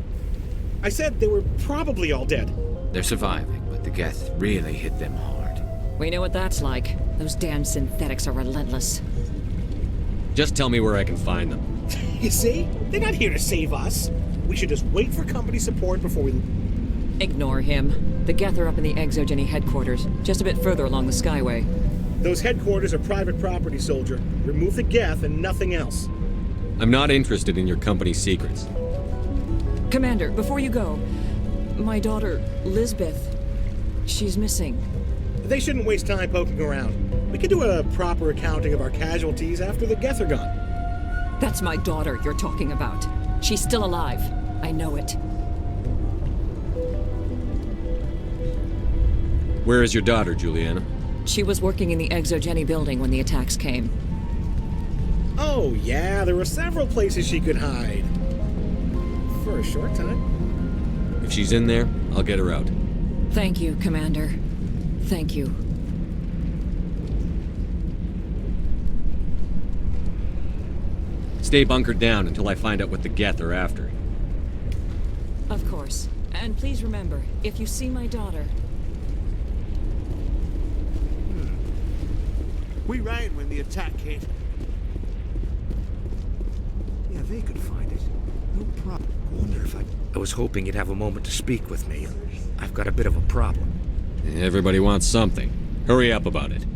I said they were probably all dead. They're surviving, but the Geth really hit them hard. We know what that's like. Those damn synthetics are relentless. Just tell me where I can find them. You see? They're not here to save us. We should just wait for company support before we... Ignore him. The Geth are up in the Exogeny headquarters, just a bit further along the Skyway. Those headquarters are private property, soldier. Remove the Geth and nothing else. I'm not interested in your company's secrets. Commander, before you go, my daughter, Lisbeth, she's missing. They shouldn't waste time poking around. We can do a proper accounting of our casualties after the Geth are gone. That's my daughter you're talking about. She's still alive. I know it. Where is your daughter, Juliana? She was working in the Exogeny building when the attacks came. Oh, yeah, there were several places she could hide. For a short time. If she's in there, I'll get her out. Thank you, Commander. Thank you. Stay bunkered down until I find out what the Geth are after. Of course. And please remember, if you see my daughter... We ran when the attack came. Yeah, they could find it. No problem. I wonder if I was hoping you'd have a moment to speak with me. I've got a bit of a problem. Everybody wants something. Hurry up about it.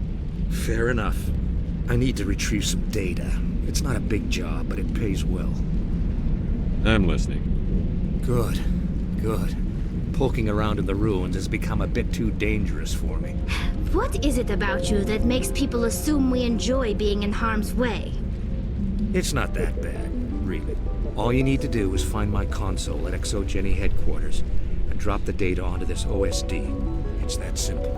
Fair enough. I need to retrieve some data. It's not a big job, but it pays well. I'm listening. Good. Good. Poking around in the ruins has become a bit too dangerous for me. What is it about you that makes people assume we enjoy being in harm's way? It's not that bad, really. All you need to do is find my console at Exogeny headquarters and drop the data onto this OSD. It's that simple.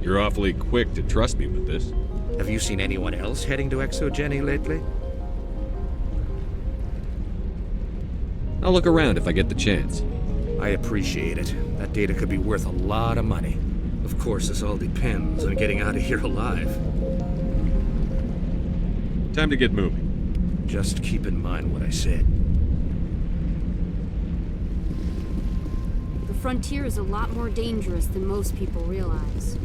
You're awfully quick to trust me with this. Have you seen anyone else heading to Exogeny lately? I'll look around if I get the chance. I appreciate it. That data could be worth a lot of money. Of course, this all depends on getting out of here alive. Time to get moving. Just keep in mind what I said. The frontier is a lot more dangerous than most people realize.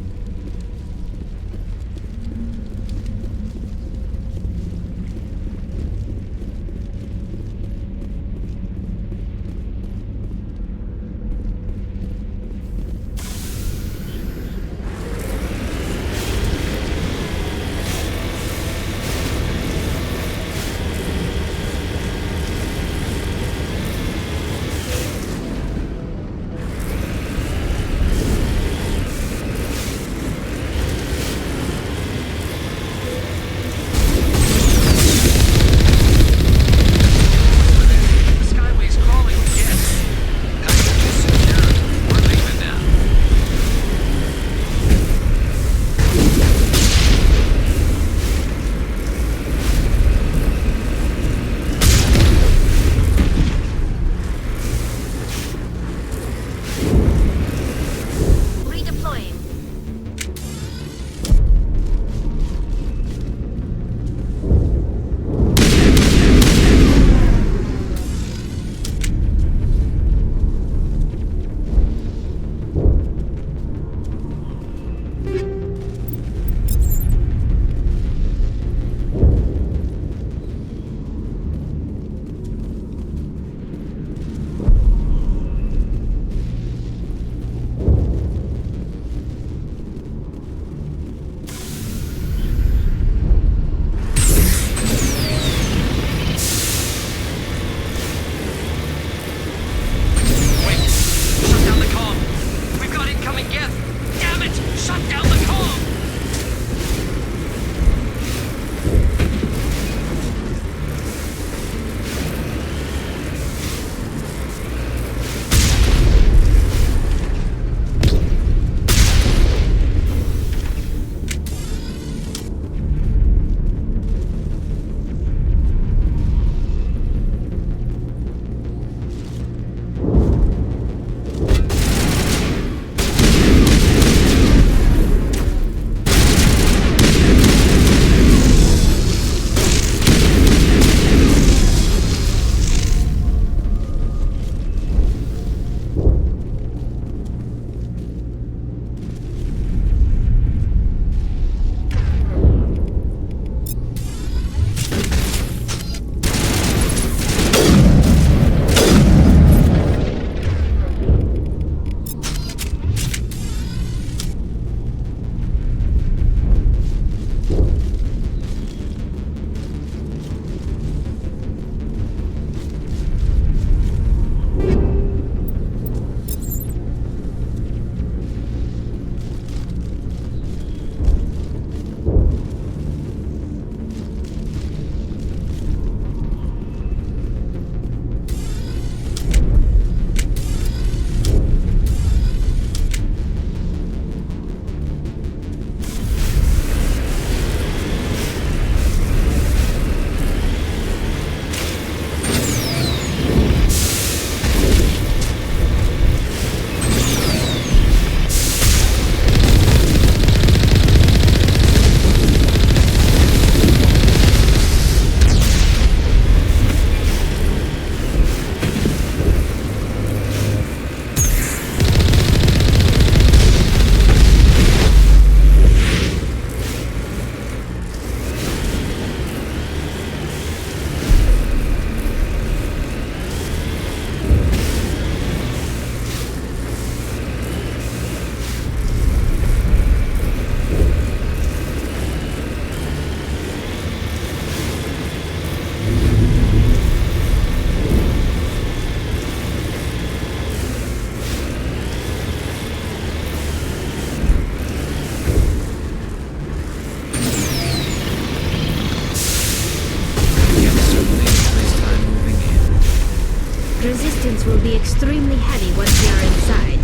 extremely heavy once we are inside.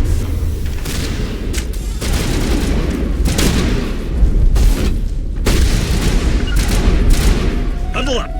Huddle up!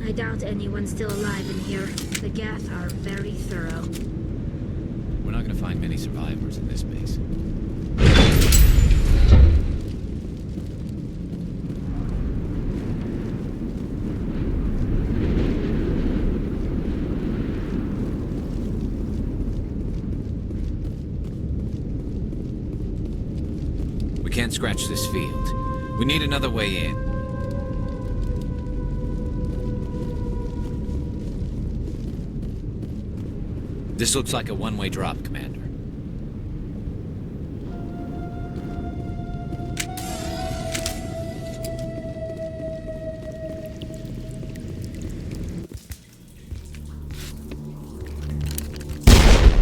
I doubt anyone's still alive in here. The Geth are very thorough. We're not gonna find many survivors in this base. We can't scratch this field. We need another way in. This looks like a one-way drop, Commander.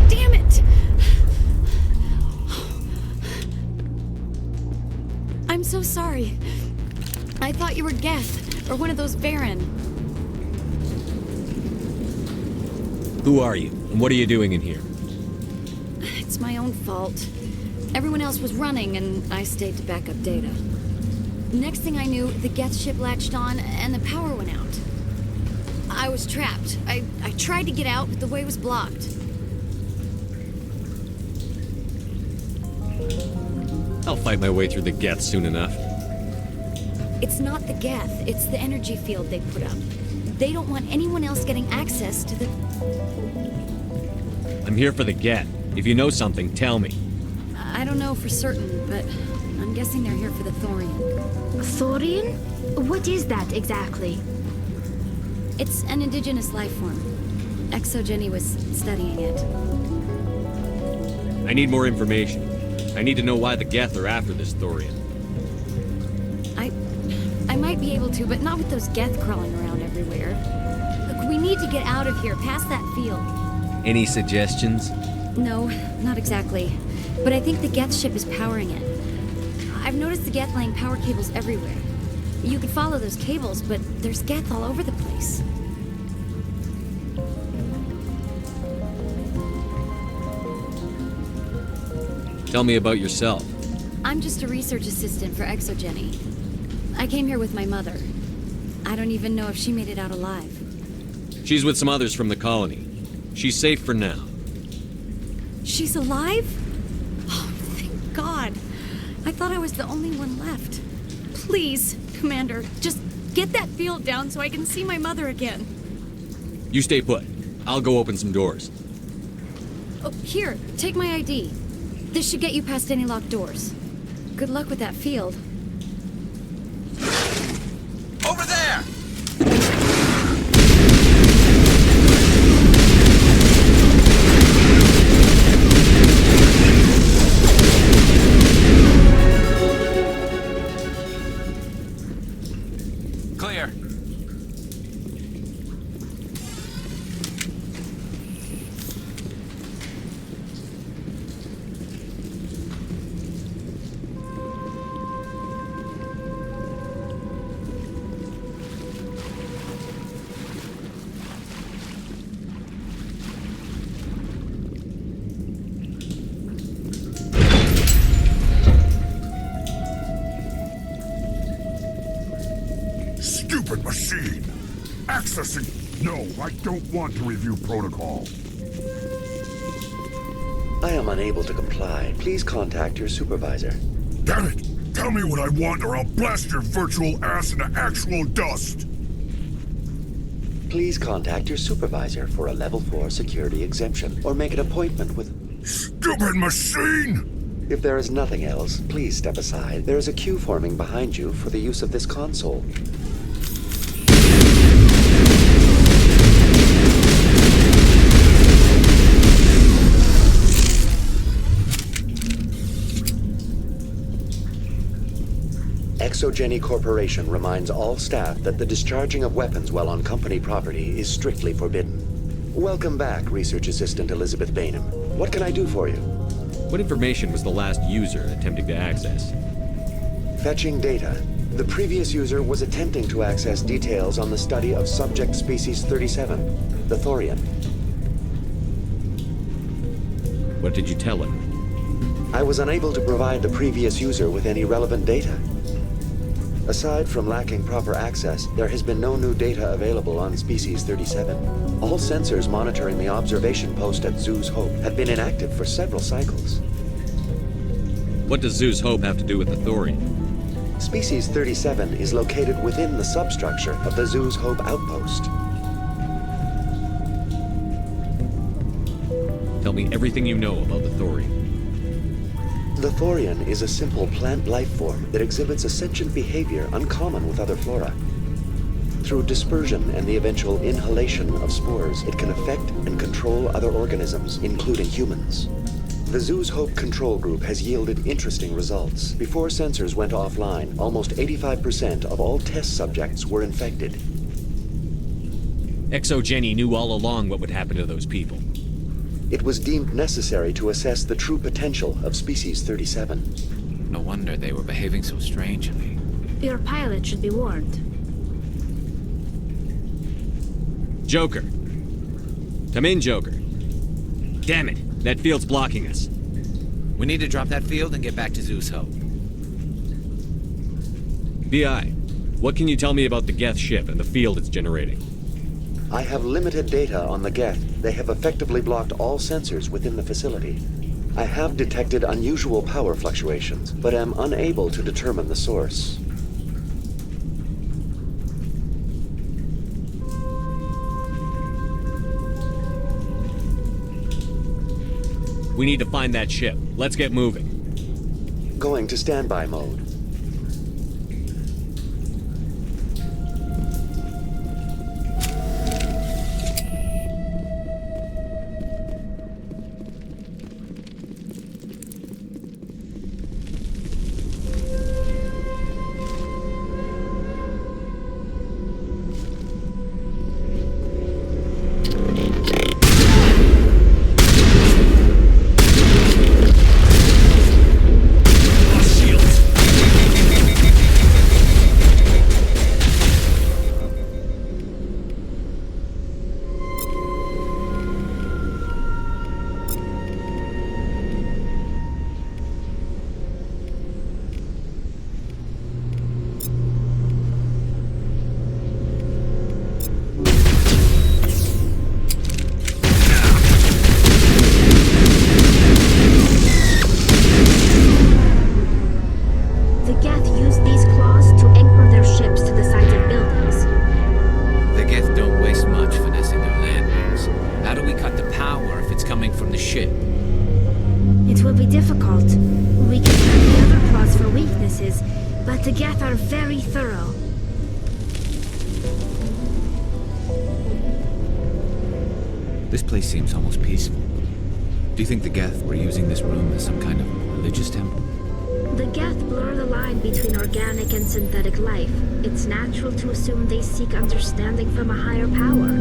Damn it! I'm so sorry. I thought you were Geth, or one of those Varen. Who are you, and what are you doing in here? It's my own fault. Everyone else was running, and I stayed to back up data. Next thing I knew, the Geth ship latched on, and the power went out. I was trapped. I tried to get out, but the way was blocked. I'll fight my way through the Geth soon enough. It's not the Geth, it's the energy field they put up. They don't want anyone else getting access to the... I'm here for the Geth. If you know something, tell me. I don't know for certain, but I'm guessing they're here for the Thorian. Thorian? What is that exactly? It's an indigenous life form. Exogeny was studying it. I need more information. I need to know why the Geth are after this Thorian. I might be able to, but not with those Geth crawling around everywhere. Look, we need to get out of here, past that field. Any suggestions? No, not exactly. But I think the Geth ship is powering it. I've noticed the Geth laying power cables everywhere. You could follow those cables, but there's Geth all over the place. Tell me about yourself. I'm just a research assistant for Exogeny. I came here with my mother. I don't even know if she made it out alive. She's with some others from the colony. She's safe for now. She's alive? Oh, thank God. I thought I was the only one left. Please, Commander, just get that field down so I can see my mother again. You stay put. I'll go open some doors. Oh, here, take my ID. This should get you past any locked doors. Good luck with that field. Over there! Clear. Stupid machine! Accessing... No, I don't want to review protocol. I am unable to comply. Please contact your supervisor. Damn it! Tell me what I want or I'll blast your virtual ass into actual dust! Please contact your supervisor for a Level 4 security exemption, or make an appointment with... Stupid machine! If there is nothing else, please step aside. There is a queue forming behind you for the use of this console. Exogeny Corporation reminds all staff that the discharging of weapons while on company property is strictly forbidden. Welcome back, Research Assistant Elizabeth Bainham. What can I do for you? What information was the last user attempting to access? Fetching data. The previous user was attempting to access details on the study of subject species 37, the Thorian. What did you tell him? I was unable to provide the previous user with any relevant data. Aside from lacking proper access, there has been no new data available on Species 37. All sensors monitoring the observation post at Zoo's Hope have been inactive for several cycles. What does Zoo's Hope have to do with the Thorian? Species 37 is located within the substructure of the Zoo's Hope outpost. Tell me everything you know about the Thorian. The Thorian is a simple plant life form that exhibits a sentient behavior uncommon with other flora. Through dispersion and the eventual inhalation of spores, it can affect and control other organisms, including humans. The Zoo's Hope control group has yielded interesting results. Before sensors went offline, almost 85% of all test subjects were infected. Exogeny knew all along what would happen to those people. It was deemed necessary to assess the true potential of Species 37. No wonder they were behaving so strangely. Your pilot should be warned. Joker. Come in, Joker. Damn it, that field's blocking us. We need to drop that field and get back to Zoo's Hope. BI, what can you tell me about the Geth ship and the field it's generating? I have limited data on the Geth. They have effectively blocked all sensors within the facility. I have detected unusual power fluctuations, but am unable to determine the source. We need to find that ship. Let's get moving. Going to standby mode. Shields! the ship. It will be difficult. We can find the other claws for weaknesses, but the Geth are very thorough. This place seems almost peaceful. Do you think the Geth were using this room as some kind of religious temple? The Geth blur the line between organic and synthetic life. It's natural to assume they seek understanding from a higher power.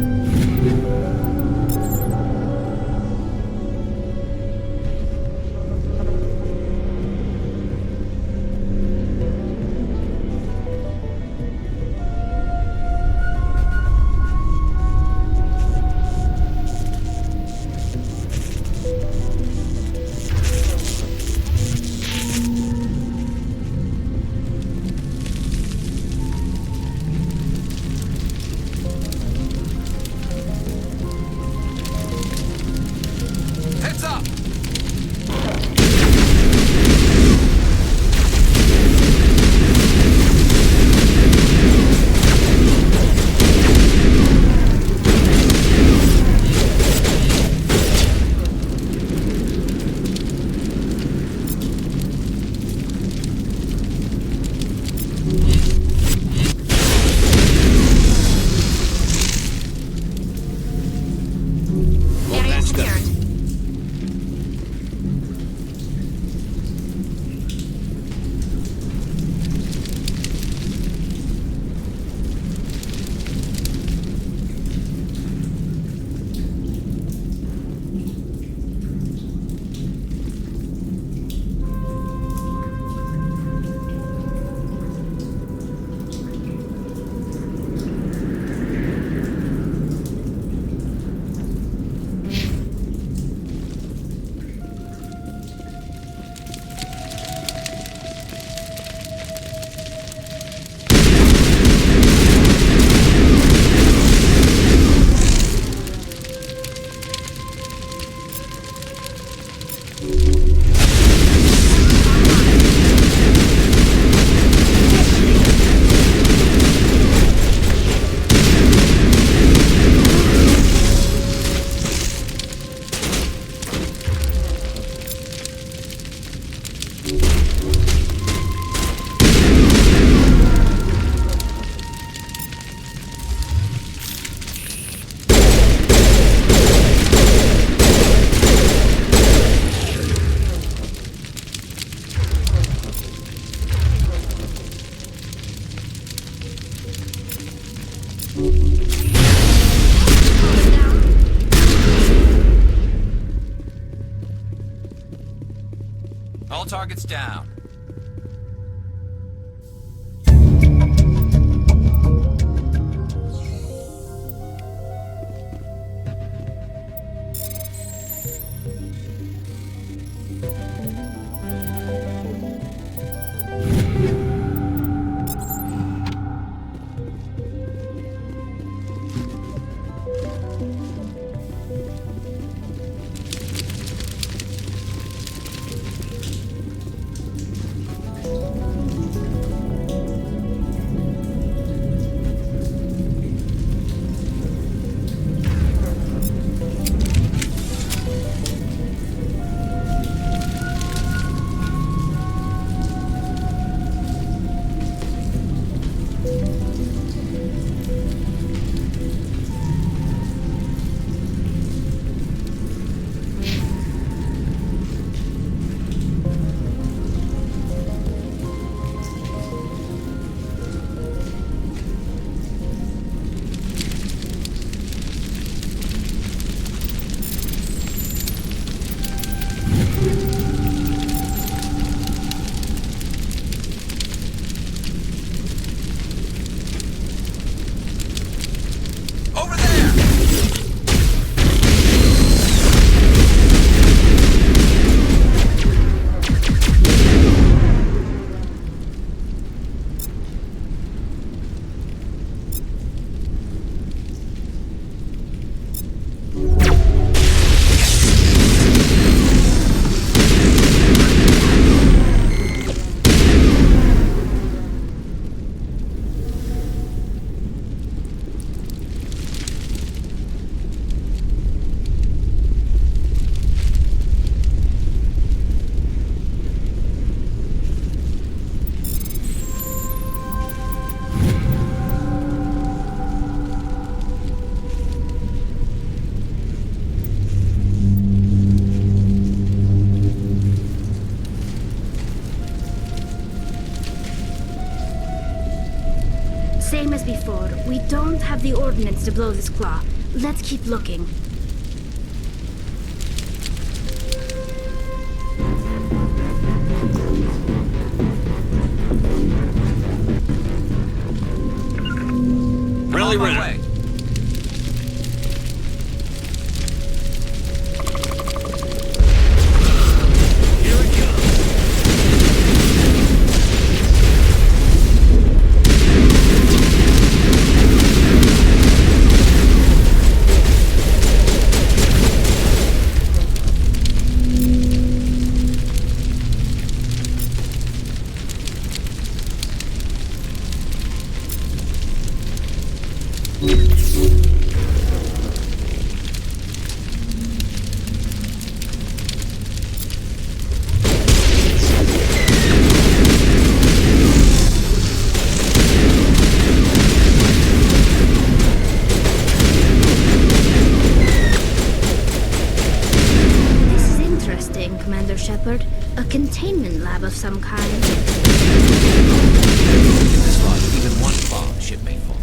All targets down. don't have the ordnance to blow this claw. Let's keep looking. Rally On my round. way. This is interesting, Commander Shepard. A containment lab of some kind. In this lodge, even one claw on the ship may fall.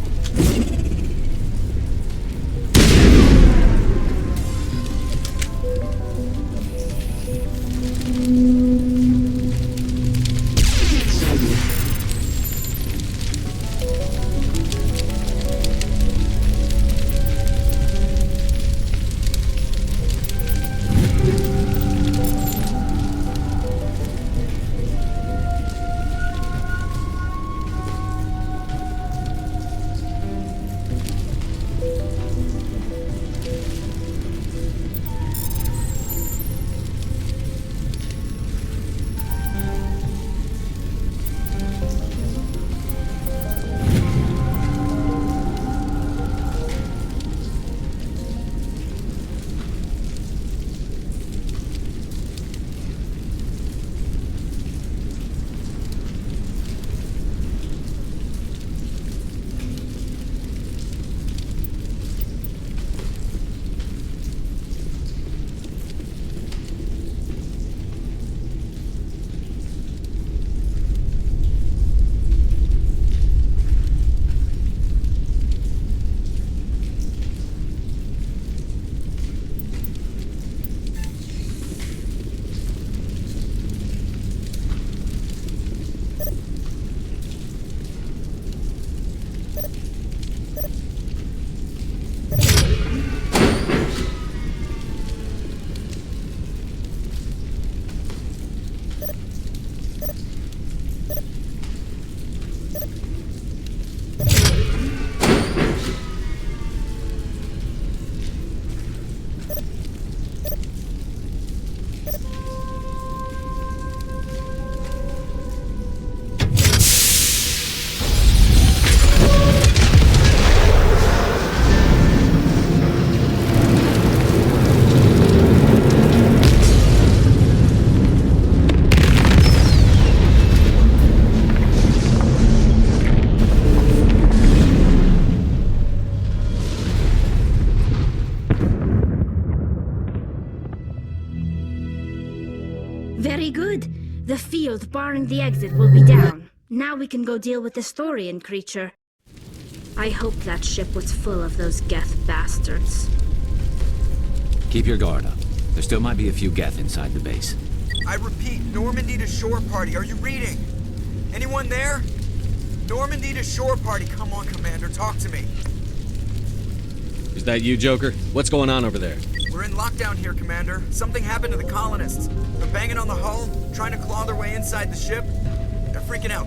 Very good. The field barring the exit will be down. Now we can go deal with the Storian creature. I hope that ship was full of those Geth bastards. Keep your guard up. There still might be a few Geth inside the base. I repeat, Normandy to shore party. Are you reading? Anyone there? Normandy to shore party. Come on, Commander. Talk to me. Is that you, Joker? What's going on over there? We're in lockdown here, Commander. Something happened to the colonists. They're banging on the hull, trying to claw their way inside the ship. They're freaking out.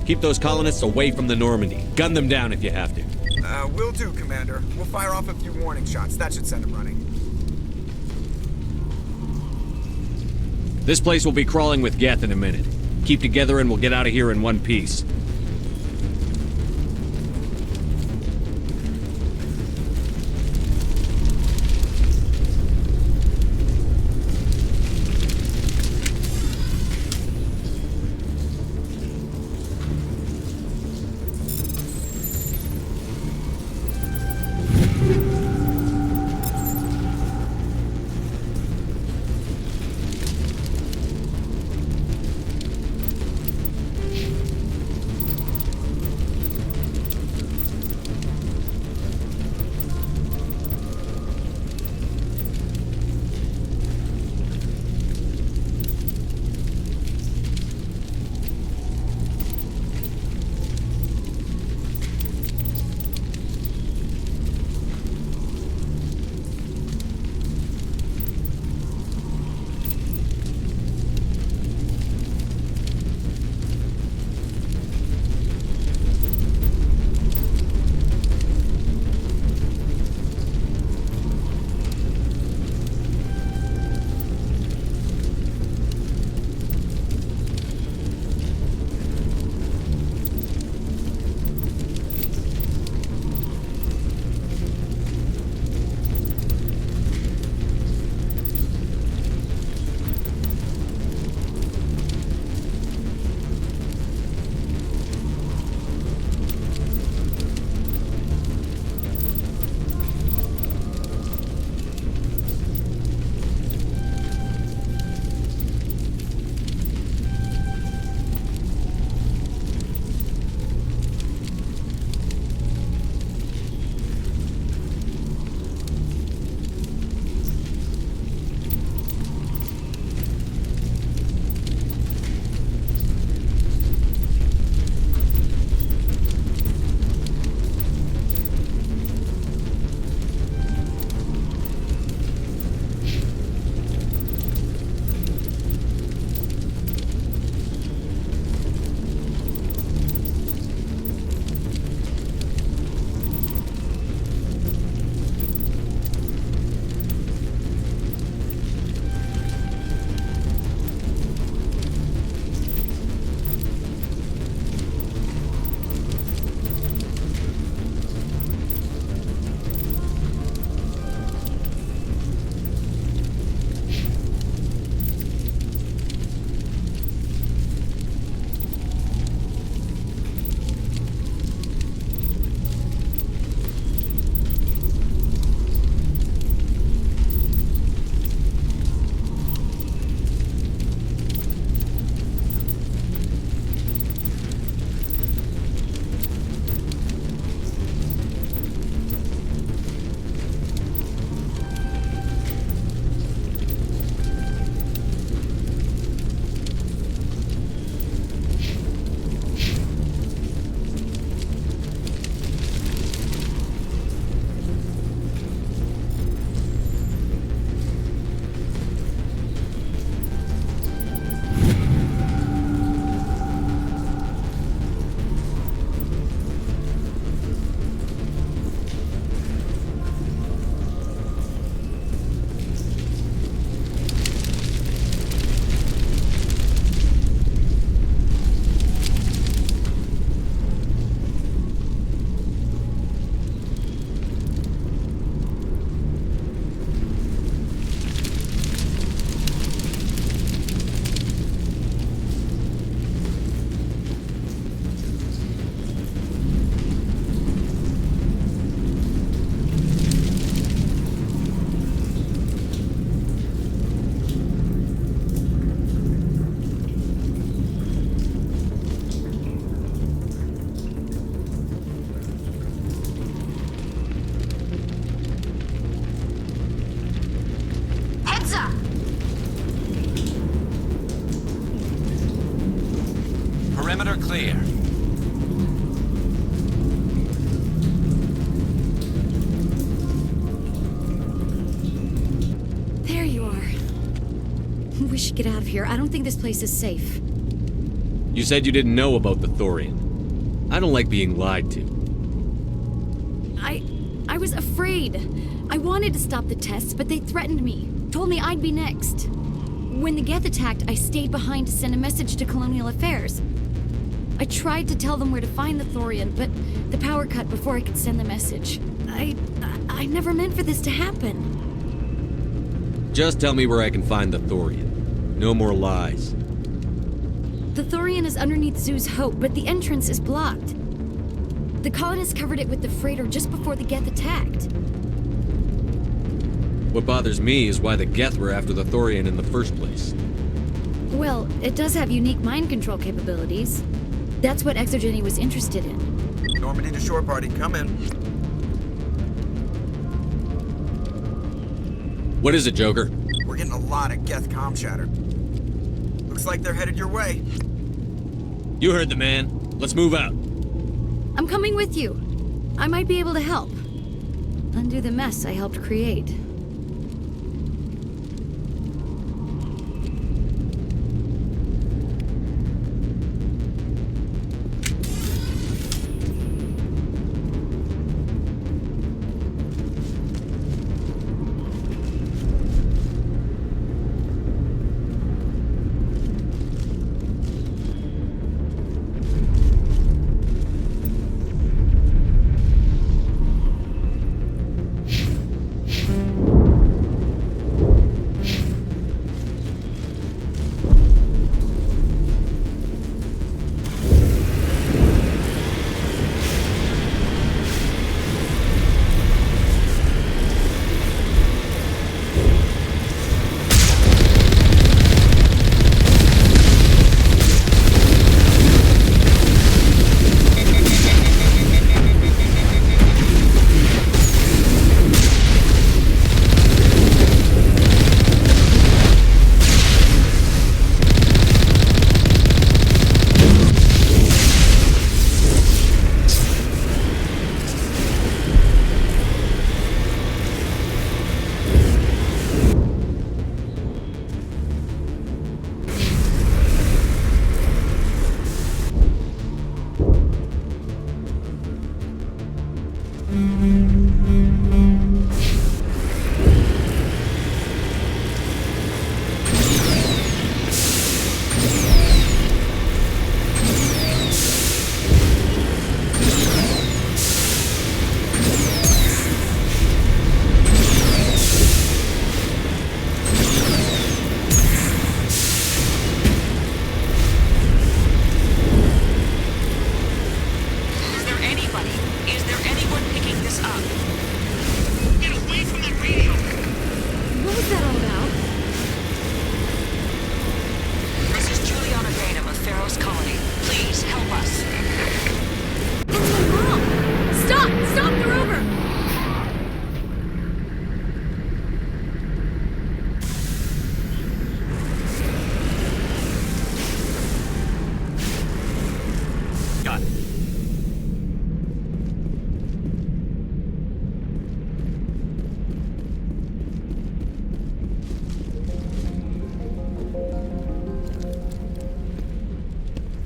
Keep those colonists away from the Normandy. Gun them down if you have to. Will do, Commander. We'll fire off a few warning shots. That should send them running. This place will be crawling with Geth in a minute. Keep together and we'll get out of here in one piece. Pizza! Perimeter clear. There you are. We should get out of here. I don't think this place is safe. You said you didn't know about the Thorian. I don't like being lied to. I was afraid. I wanted to stop the tests, but they threatened me. Told me I'd be next. When the Geth attacked, I stayed behind to send a message to Colonial Affairs. I tried to tell them where to find the Thorian, but the power cut before I could send the message. I never meant for this to happen. Just tell me where I can find the Thorian. No more lies. The Thorian is underneath Zoo's Hope, but the entrance is blocked. The colonists covered it with the freighter just before the Geth attacked. What bothers me is why the Geth were after the Thorian in the first place. Well, it does have unique mind control capabilities. That's what Exogeny was interested in. Normandy to shore party, come in. What is it, Joker? We're getting a lot of Geth comm chatter. Looks like they're headed your way. You heard the man. Let's move out. I'm coming with you. I might be able to help. Undo the mess I helped create.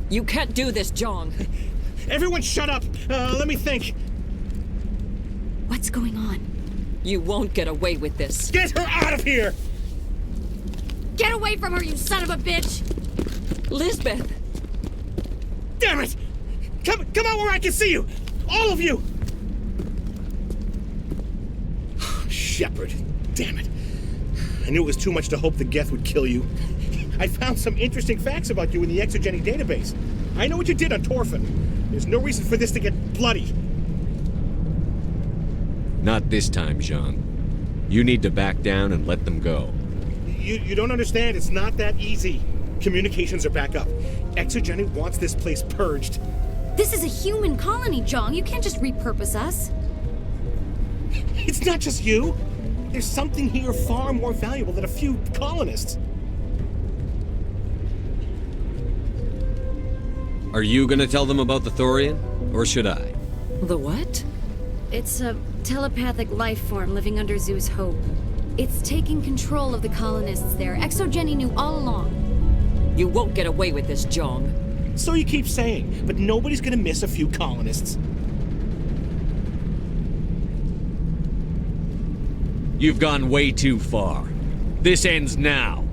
You can't do this, Jong. Everyone shut up! Let me think. What's going on? You won't get away with this. Get her out of here! Get away from her, you son of a bitch! Lisbeth! Damn it! Come out where I can see you! All of you! Shepard, damn it. I knew it was too much to hope the Geth would kill you. I found some interesting facts about you in the Exogeny database. I know what you did on Torfin. There's no reason for this to get bloody. Not this time, Jean. You need to back down and let them go. You don't understand. It's not that easy. Communications are back up. Exogeny wants this place purged. This is a human colony, Jong. You can't just repurpose us. It's not just you. There's something here far more valuable than a few colonists. Are you gonna tell them about the Thorian? Or should I? The what? It's a telepathic life form living under Zeus Hope. It's taking control of the colonists there. Exogeny knew all along. You won't get away with this, Jong. So you keep saying, but nobody's gonna miss a few colonists. You've gone way too far. This ends now.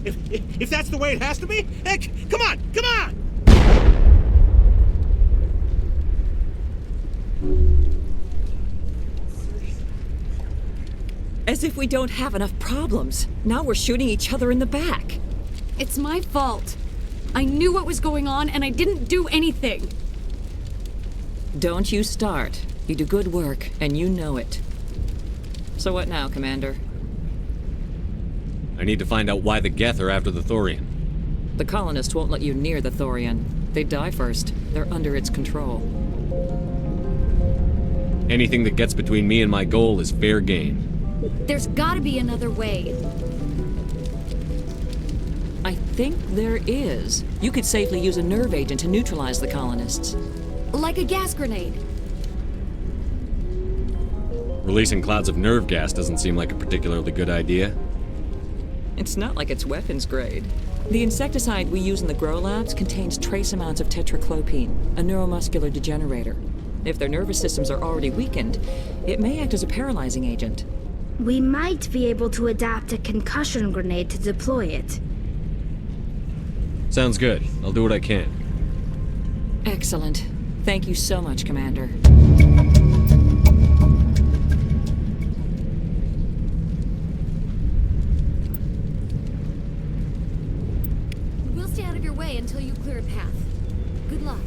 If that's the way it has to be, heck, come on, come on! As if we don't have enough problems. Now we're shooting each other in the back. It's my fault. I knew what was going on and I didn't do anything. Don't you start. You do good work, and you know it. So what now, Commander? I need to find out why the Geth are after the Thorian. The colonists won't let you near the Thorian. They'd die first. They're under its control. Anything that gets between me and my goal is fair game. There's gotta be another way. I think there is. You could safely use a nerve agent to neutralize the colonists. Like a gas grenade. Releasing clouds of nerve gas doesn't seem like a particularly good idea. It's not like it's weapons grade. The insecticide we use in the grow labs contains trace amounts of tetraclopine, a neuromuscular degenerator. If their nervous systems are already weakened, it may act as a paralyzing agent. We might be able to adapt a concussion grenade to deploy it. Sounds good. I'll do what I can. Excellent. Thank you so much, Commander. We'll stay out of your way until you clear a path. Good luck.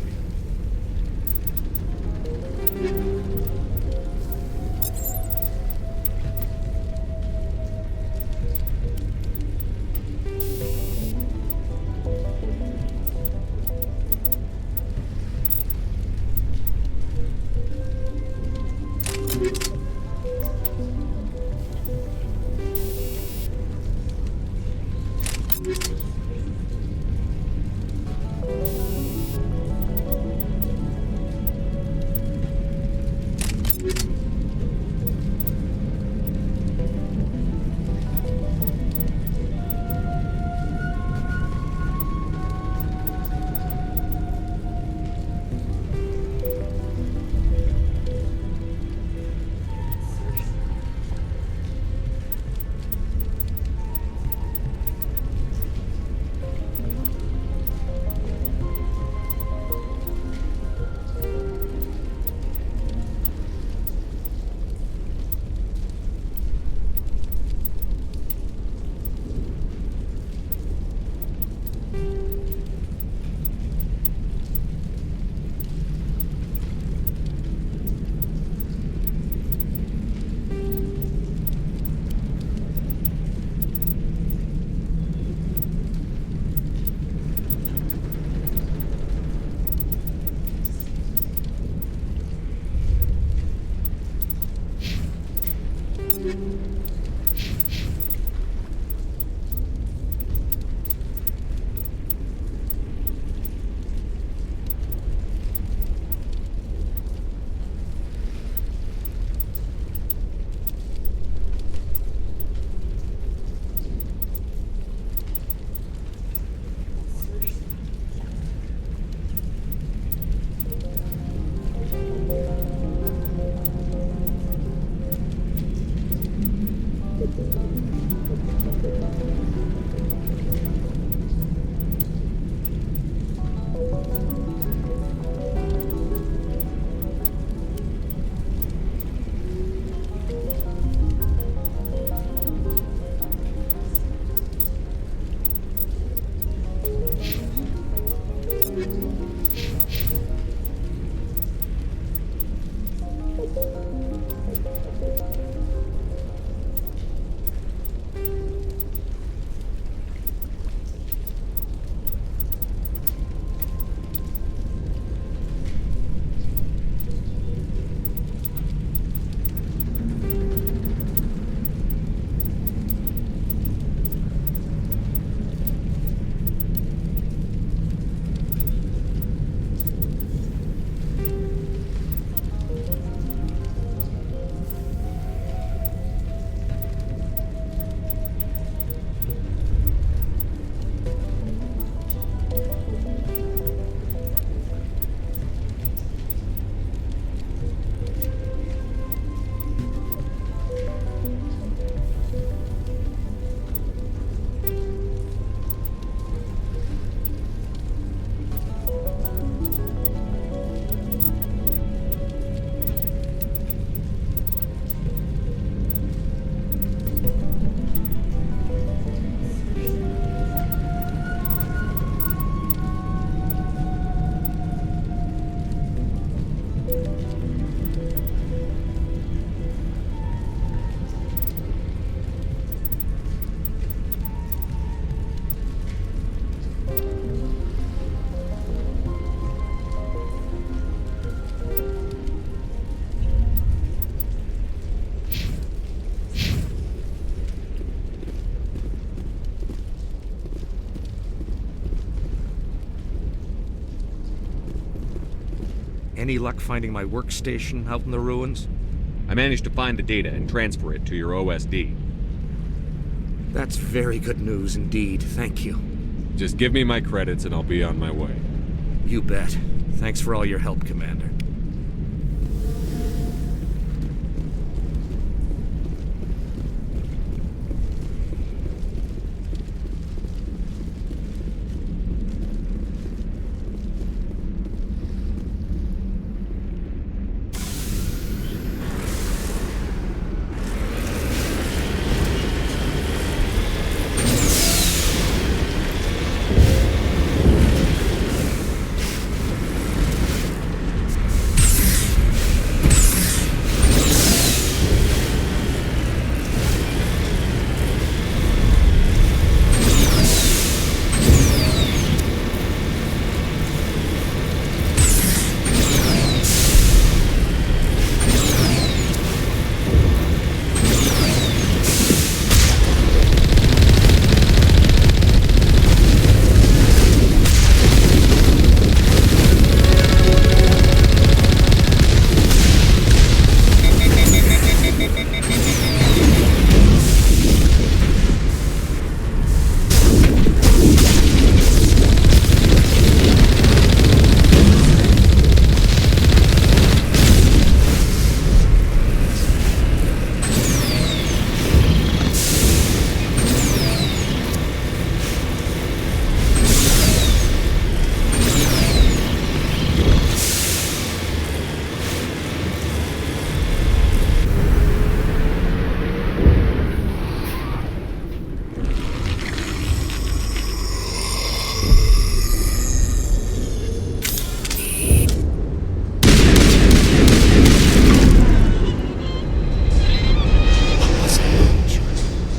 Any luck finding my workstation out in the ruins? I managed to find the data and transfer it to your OSD. That's very good news indeed, thank you. Just give me my credits and I'll be on my way. You bet. Thanks for all your help, Commander.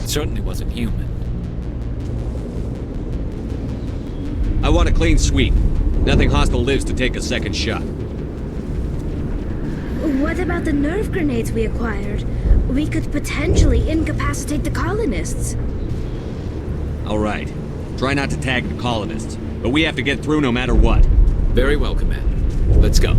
Certainly wasn't human. I want a clean sweep. Nothing hostile lives to take a second shot. What about the nerve grenades we acquired? We could potentially incapacitate the colonists. All right. Try not to tag the colonists, but we have to get through no matter what. Very well, Commander. Let's go.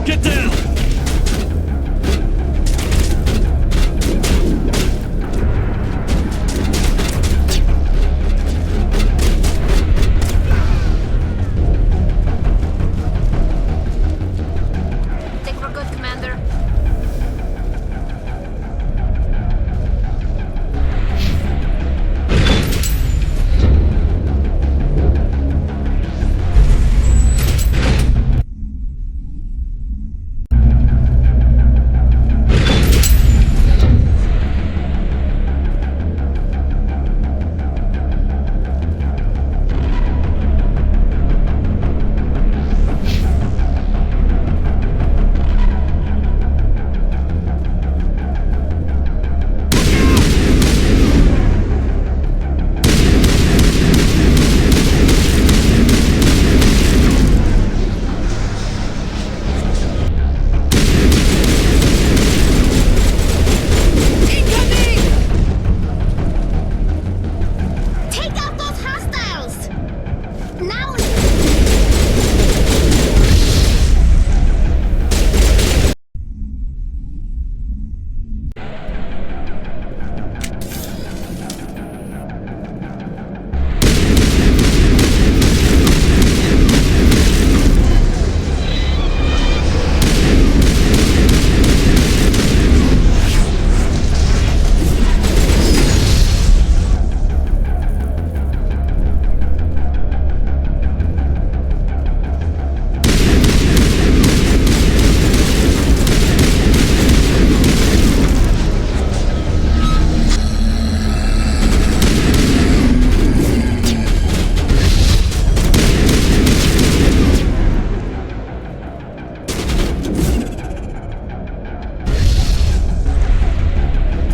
Get down!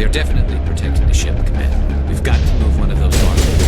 They're definitely protecting the ship, Commander. We've got to move one of those boxes.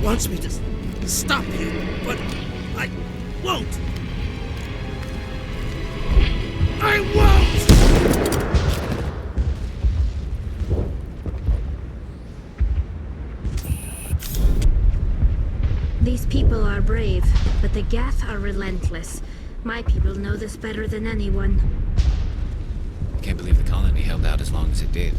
Wants me to stop you, but I won't. I won't! These people are brave, but the Geth are relentless. My people know this better than anyone. Can't believe the colony held out as long as it did.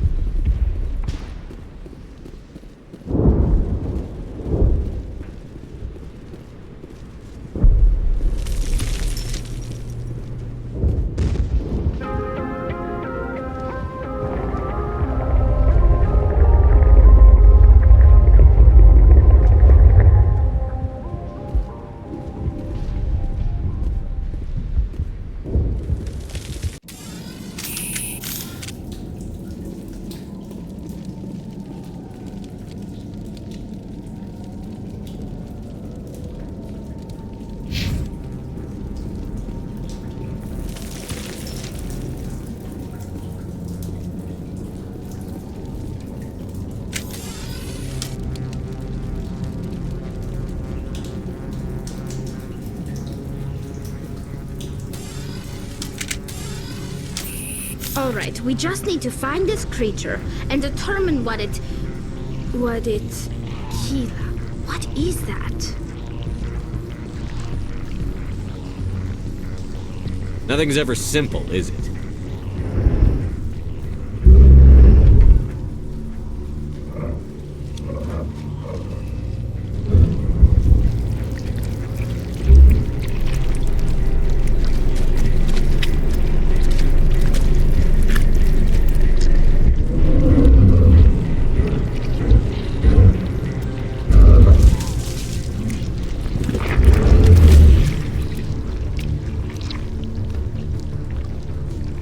Alright, we just need to find this creature and determine what it... Kila. What is that? Nothing's ever simple, is it?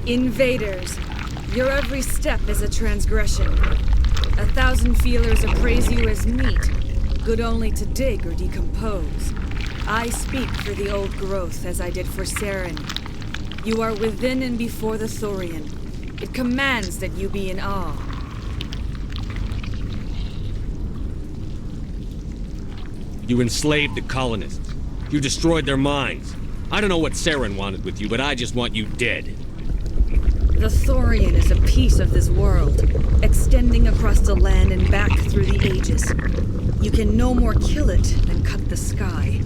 Invaders, your every step is a transgression. 1,000 feelers appraise you as meat, good only to dig or decompose. I speak for the old growth as I did for Saren. You are within and before the Thorian. It commands that you be in awe. You enslaved the colonists. You destroyed their minds. I don't know what Saren wanted with you, but I just want you dead. The Thorian is a piece of this world, extending across the land and back through the ages. You can no more kill it than cut the sky.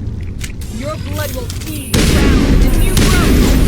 Your blood will feed the ground and new growth!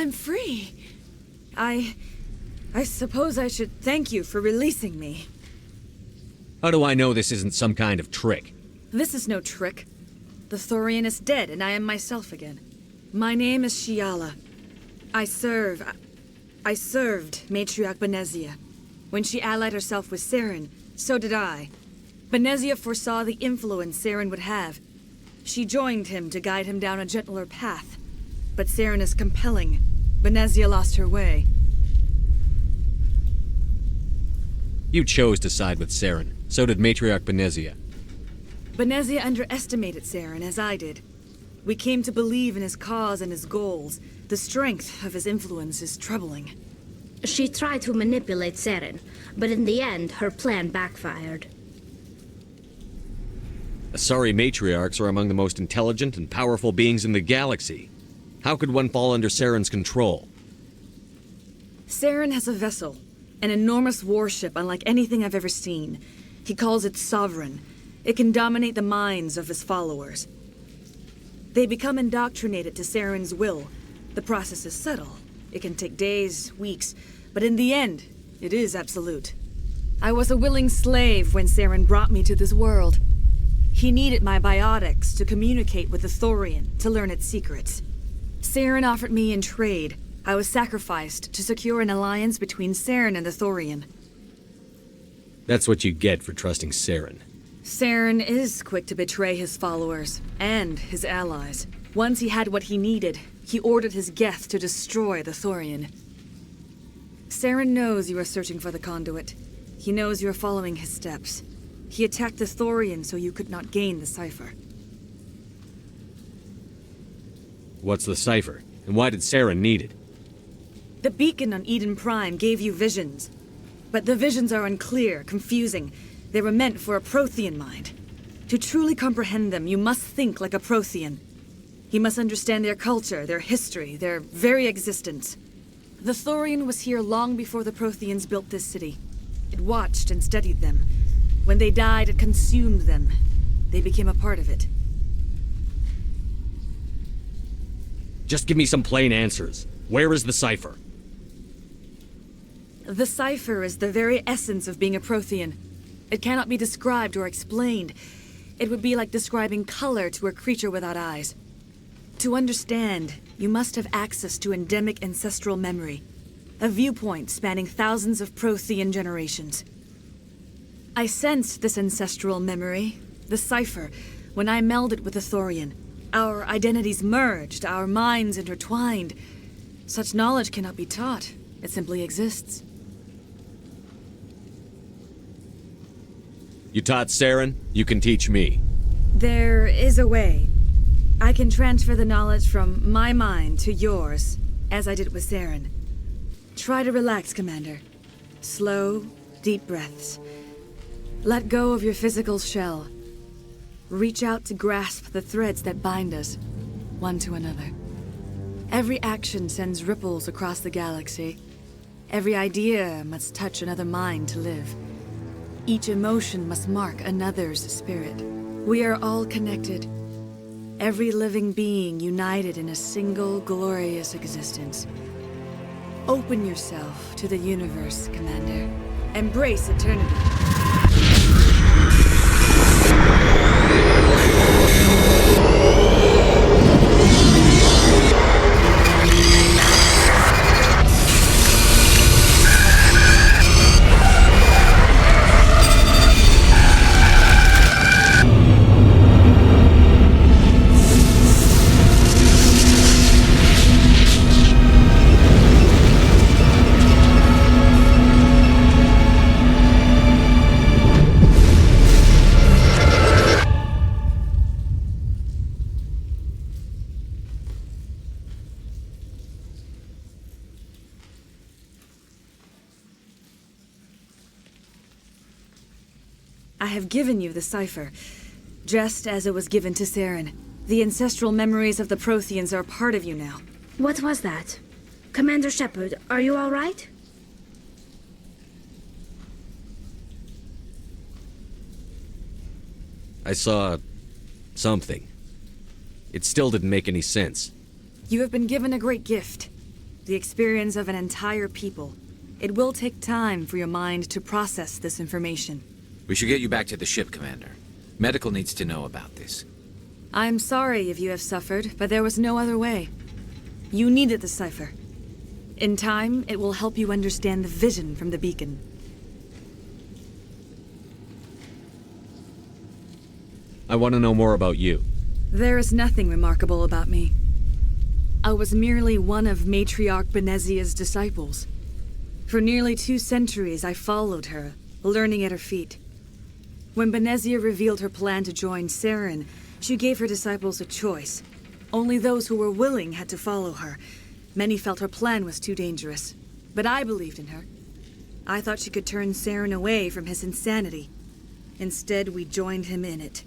I'm free. I suppose I should thank you for releasing me. How do I know this isn't some kind of trick? This is no trick. The Thorian is dead, and I am myself again. My name is Shiala. I served Matriarch Benezia. When she allied herself with Saren, so did I. Benezia foresaw the influence Saren would have. She joined him to guide him down a gentler path. But Saren is compelling. Benezia lost her way. You chose to side with Saren. So did Matriarch Benezia. Benezia underestimated Saren, as I did. We came to believe in his cause and his goals. The strength of his influence is troubling. She tried to manipulate Saren, but in the end, her plan backfired. Asari matriarchs are among the most intelligent and powerful beings in the galaxy. How could one fall under Saren's control? Saren has a vessel, an enormous warship unlike anything I've ever seen. He calls it Sovereign. It can dominate the minds of his followers. They become indoctrinated to Saren's will. The process is subtle. It can take days, weeks, but in the end, it is absolute. I was a willing slave when Saren brought me to this world. He needed my biotics to communicate with the Thorian, to learn its secrets. Saren offered me in trade. I was sacrificed to secure an alliance between Saren and the Thorian. That's what you get for trusting Saren. Saren is quick to betray his followers, and his allies. Once he had what he needed, he ordered his Geth to destroy the Thorian. Saren knows you are searching for the conduit. He knows you are following his steps. He attacked the Thorian so you could not gain the cipher. What's the cipher? And why did Saren need it? The beacon on Eden Prime gave you visions. But the visions are unclear, confusing. They were meant for a Prothean mind. To truly comprehend them, you must think like a Prothean. You must understand their culture, their history, their very existence. The Thorian was here long before the Protheans built this city. It watched and studied them. When they died, it consumed them. They became a part of it. Just give me some plain answers. Where is the cipher? The cipher is the very essence of being a Prothean. It cannot be described or explained. It would be like describing color to a creature without eyes. To understand, you must have access to endemic ancestral memory, a viewpoint spanning thousands of Prothean generations. I sensed this ancestral memory, the cipher, when I melded with the Thorian. Our identities merged, our minds intertwined. Such knowledge cannot be taught. It simply exists. You taught Saren, you can teach me. There is a way. I can transfer the knowledge from my mind to yours, as I did with Saren. Try to relax, Commander. Slow, deep breaths. Let go of your physical shell. Reach out to grasp the threads that bind us, one to another. Every action sends ripples across the galaxy. Every idea must touch another mind to live. Each emotion must mark another's spirit. We are all connected. Every living being united in a single glorious existence. Open yourself to the universe, Commander. Embrace eternity. I have given you the cipher, just as it was given to Saren. The ancestral memories of the Protheans are part of you now. What was that? Commander Shepard, are you all right? I saw something. It still didn't make any sense. You have been given a great gift. the experience of an entire people. It will take time for your mind to process this information. We should get you back to the ship, Commander. Medical needs to know about this. I'm sorry if you have suffered, but there was no other way. You needed the cipher. In time, it will help you understand the vision from the beacon. I want to know more about you. There is nothing remarkable about me. I was merely one of Matriarch Benezia's disciples. For nearly 2 centuries, I followed her, learning at her feet. When Benezia revealed her plan to join Saren, she gave her disciples a choice. Only those who were willing had to follow her. Many felt her plan was too dangerous, but I believed in her. I thought she could turn Saren away from his insanity. Instead, we joined him in it.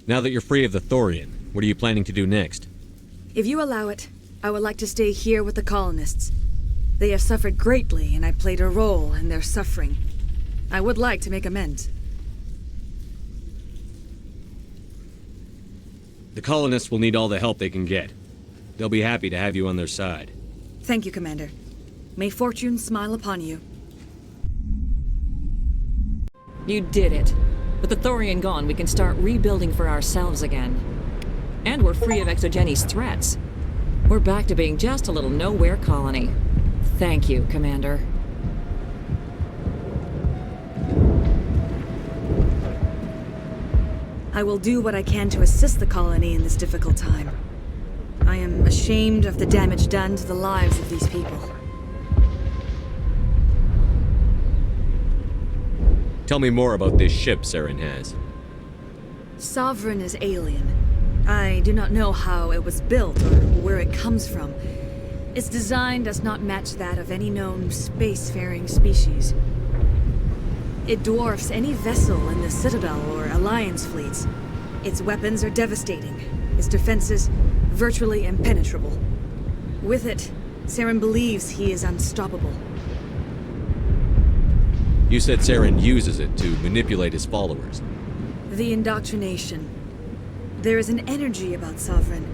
Now that you're free of the Thorian, what are you planning to do next? If you allow it, I would like to stay here with the colonists. They have suffered greatly, and I played a role in their suffering. I would like to make amends. The colonists will need all the help they can get. They'll be happy to have you on their side. Thank you, Commander. May fortune smile upon you. You did it. With the Thorian gone, we can start rebuilding for ourselves again. And we're free of Exogeni's threats. We're back to being just a little nowhere colony. Thank you, Commander. I will do what I can to assist the colony in this difficult time. I am ashamed of the damage done to the lives of these people. Tell me more about this ship Saren has. Sovereign is alien. I do not know how it was built or where it comes from. Its design does not match that of any known spacefaring species. It dwarfs any vessel in the Citadel or Alliance fleets. Its weapons are devastating, its defenses virtually impenetrable. With it, Saren believes he is unstoppable. You said Saren uses it to manipulate his followers. The indoctrination. There is an energy about Sovereign.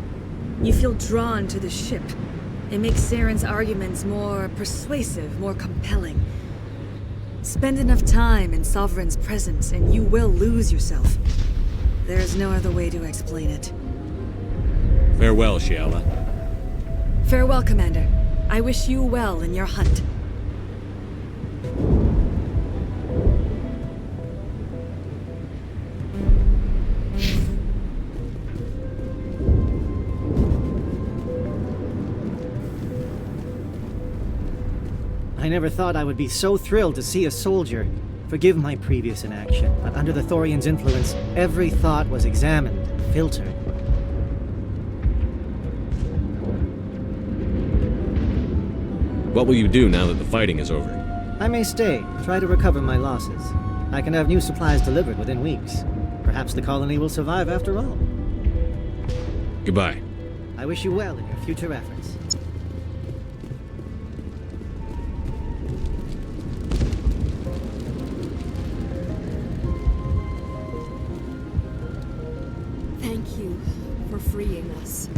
You feel drawn to the ship. It makes Saren's arguments more persuasive, more compelling. Spend enough time in Sovereign's presence and you will lose yourself. There is no other way to explain it. Farewell, Shiala. Farewell, Commander. I wish you well in your hunt. I never thought I would be so thrilled to see a soldier. Forgive my previous inaction, but under the Thorian's influence, every thought was examined, filtered. What will you do now that the fighting is over? I may stay, try to recover my losses. I can have new supplies delivered within weeks. Perhaps the colony will survive after all. Goodbye. I wish you well in your future efforts. Thank you for freeing us.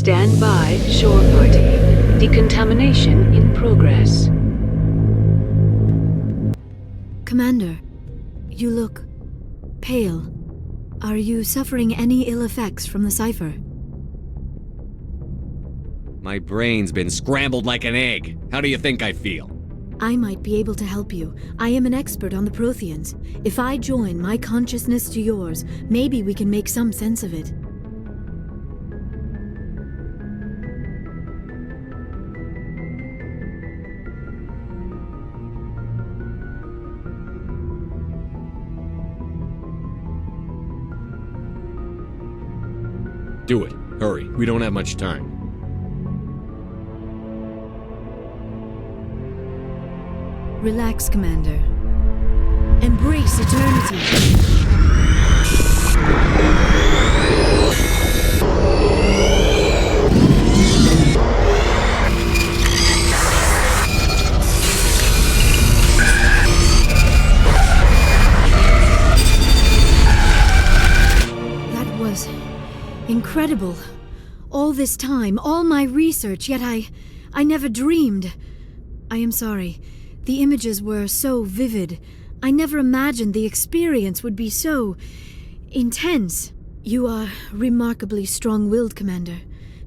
Stand by, shore party. Decontamination in progress. Commander, you look pale. Are you suffering any ill effects from the cipher? My brain's been scrambled like an egg. How do you think I feel? I might be able to help you. I am an expert on the Protheans. If I join my consciousness to yours, maybe we can make some sense of it. Do it. Hurry. We don't have much time. Relax, Commander. Embrace eternity. That was incredible. All this time, all my research, yet I never dreamed. I am sorry. The images were so vivid. I never imagined the experience would be so intense. You are remarkably strong-willed, Commander.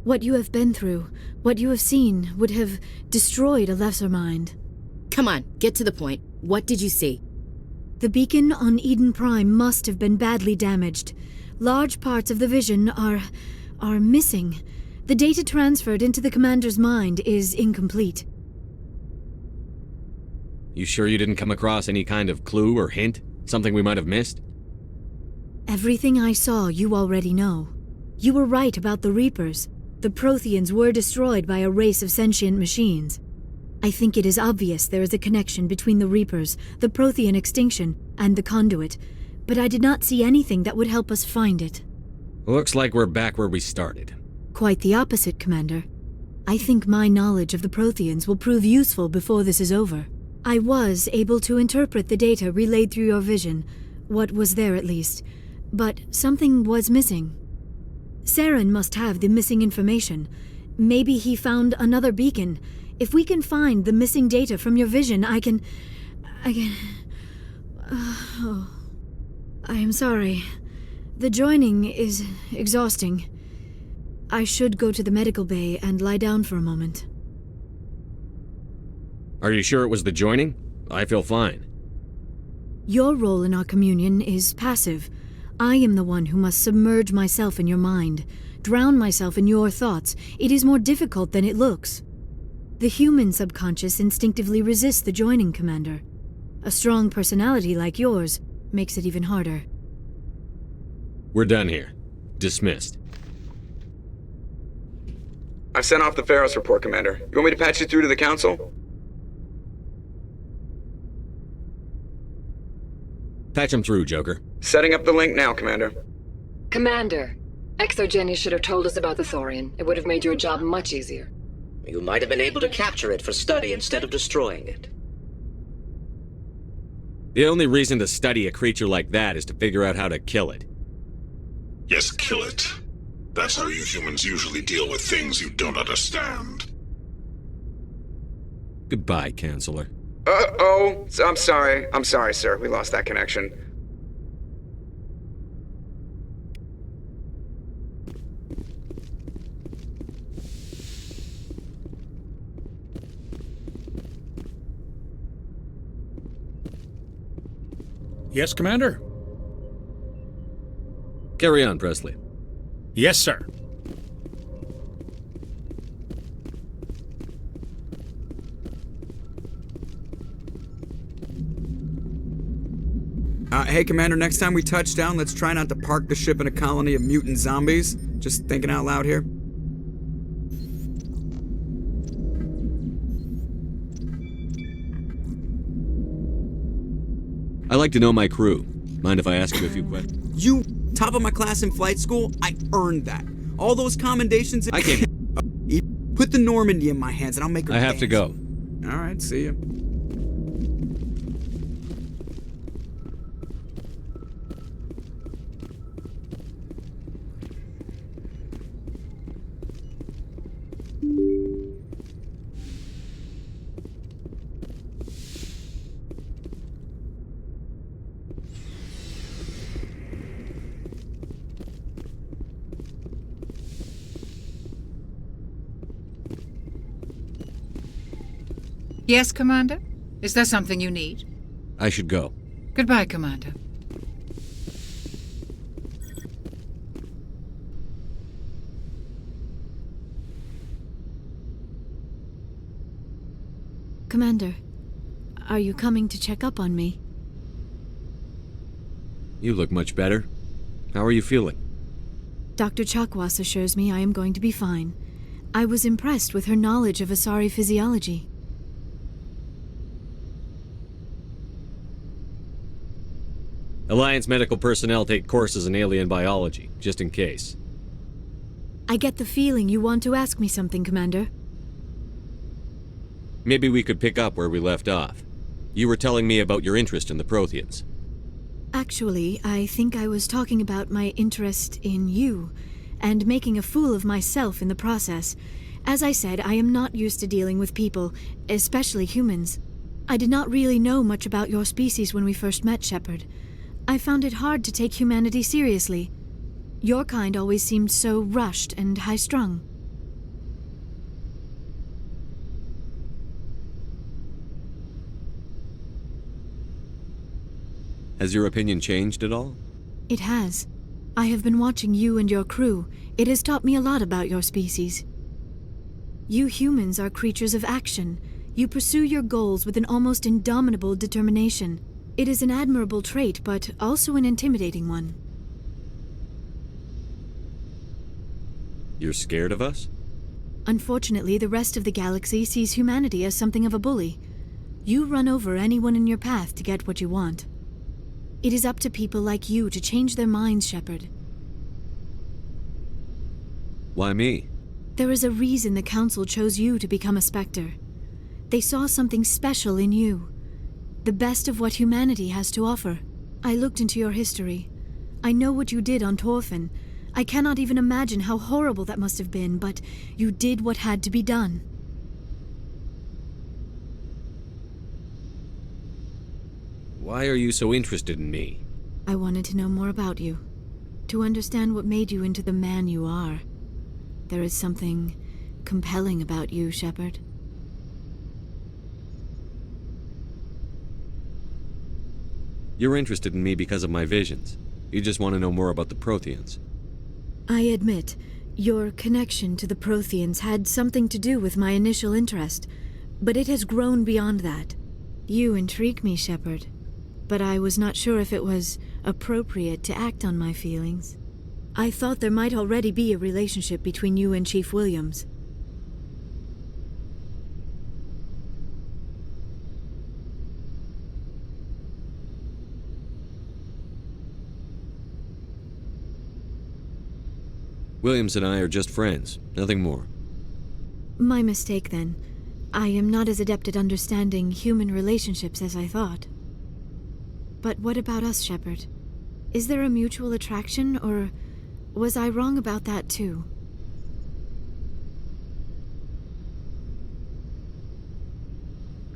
What you have been through, what you have seen, would have destroyed a lesser mind. Come on, get to the point. What did you see? The beacon on Eden Prime must have been badly damaged. Large parts of the vision are missing. The data transferred into the Commander's mind is incomplete. You sure you didn't come across any kind of clue or hint? Something we might have missed? Everything I saw you already know. You were right about the Reapers. The Protheans were destroyed by a race of sentient machines. I think it is obvious there is a connection between the Reapers, the Prothean extinction, and the Conduit, but I did not see anything that would help us find it. Looks like we're back where we started. Quite the opposite, Commander. I think my knowledge of the Protheans will prove useful before this is over. I was able to interpret the data relayed through your vision, what was there at least, but something was missing. Saren must have the missing information. Maybe he found another beacon. If we can find the missing data from your vision, I can... Oh. I am sorry. The joining is exhausting. I should go to the medical bay and lie down for a moment. Are you sure it was the joining? I feel fine. Your role in our communion is passive. I am the one who must submerge myself in your mind, drown myself in your thoughts. It is more difficult than it looks. The human subconscious instinctively resists the joining, Commander. A strong personality like yours makes it even harder. We're done here. Dismissed. I've sent off the Pharos report, Commander. You want me to patch you through to the Council? Patch him through, Joker. Setting up the link now, Commander. Commander, Exogeny should have told us about the Thorian. It would have made your job much easier. You might have been able to capture it for study instead of destroying it. The only reason to study a creature like that is to figure out how to kill it. Yes, kill it. That's how you humans usually deal with things you don't understand. Goodbye, Counselor. Uh-oh. I'm sorry, sir. We lost that connection. Yes, Commander? Carry on, Presley. Yes, sir. Hey, Commander, next time we touch down, let's try not to park the ship in a colony of mutant zombies. Just thinking out loud here. I like to know my crew. Mind if I ask you a few questions? You, top of my class in flight school, I earned that. All those commendations... I can't... Put the Normandy in my hands and I'll make her I have to go. Alright, see ya. Yes, Commander? Is there something you need? I should go. Goodbye, Commander. Commander, are you coming to check up on me? You look much better. How are you feeling? Dr. Chakwas assures me I am going to be fine. I was impressed with her knowledge of Asari physiology. Alliance medical personnel take courses in alien biology, just in case. I get the feeling you want to ask me something, Commander. Maybe we could pick up where we left off. You were telling me about your interest in the Protheans. Actually, I think I was talking about my interest in you, and making a fool of myself in the process. As I said, I am not used to dealing with people, especially humans. I did not really know much about your species when we first met, Shepard. I found it hard to take humanity seriously. Your kind always seemed so rushed and high-strung. Has your opinion changed at all? It has. I have been watching you and your crew. It has taught me a lot about your species. You humans are creatures of action. You pursue your goals with an almost indomitable determination. It is an admirable trait, but also an intimidating one. You're scared of us? Unfortunately, the rest of the galaxy sees humanity as something of a bully. You run over anyone in your path to get what you want. It is up to people like you to change their minds, Shepard. Why me? There is a reason the Council chose you to become a Spectre. They saw something special in you. The best of what humanity has to offer. I looked into your history. I know what you did on Torfin. I cannot even imagine how horrible that must have been, but you did what had to be done. Why are you so interested in me? I wanted to know more about you. To understand what made you into the man you are. There is something compelling about you, Shepard. You're interested in me because of my visions. You just want to know more about the Protheans. I admit, your connection to the Protheans had something to do with my initial interest, but it has grown beyond that. You intrigue me, Shepard, but I was not sure if it was appropriate to act on my feelings. I thought there might already be a relationship between you and Chief Williams. Williams and I are just friends, nothing more. My mistake, then. I am not as adept at understanding human relationships as I thought. But what about us, Shepard? Is there a mutual attraction, or was I wrong about that too?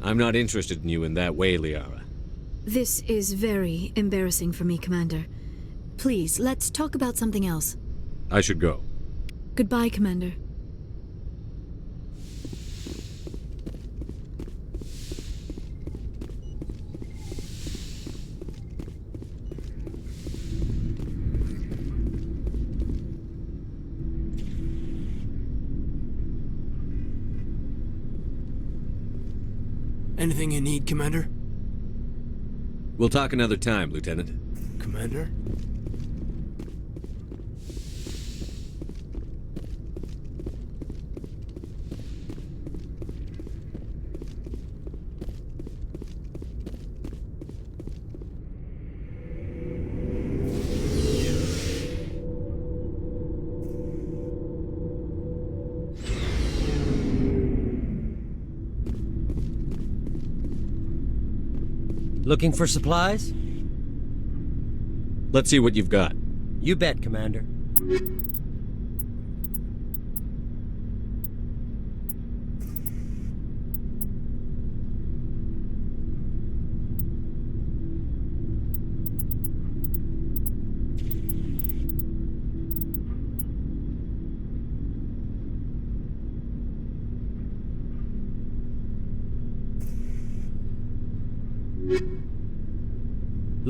I'm not interested in you in that way, Liara. This is very embarrassing for me, Commander. Please, let's talk about something else. I should go. Goodbye, Commander. Anything you need, Commander? We'll talk another time, Lieutenant. Commander? Looking for supplies? Let's see what you've got. You bet, Commander.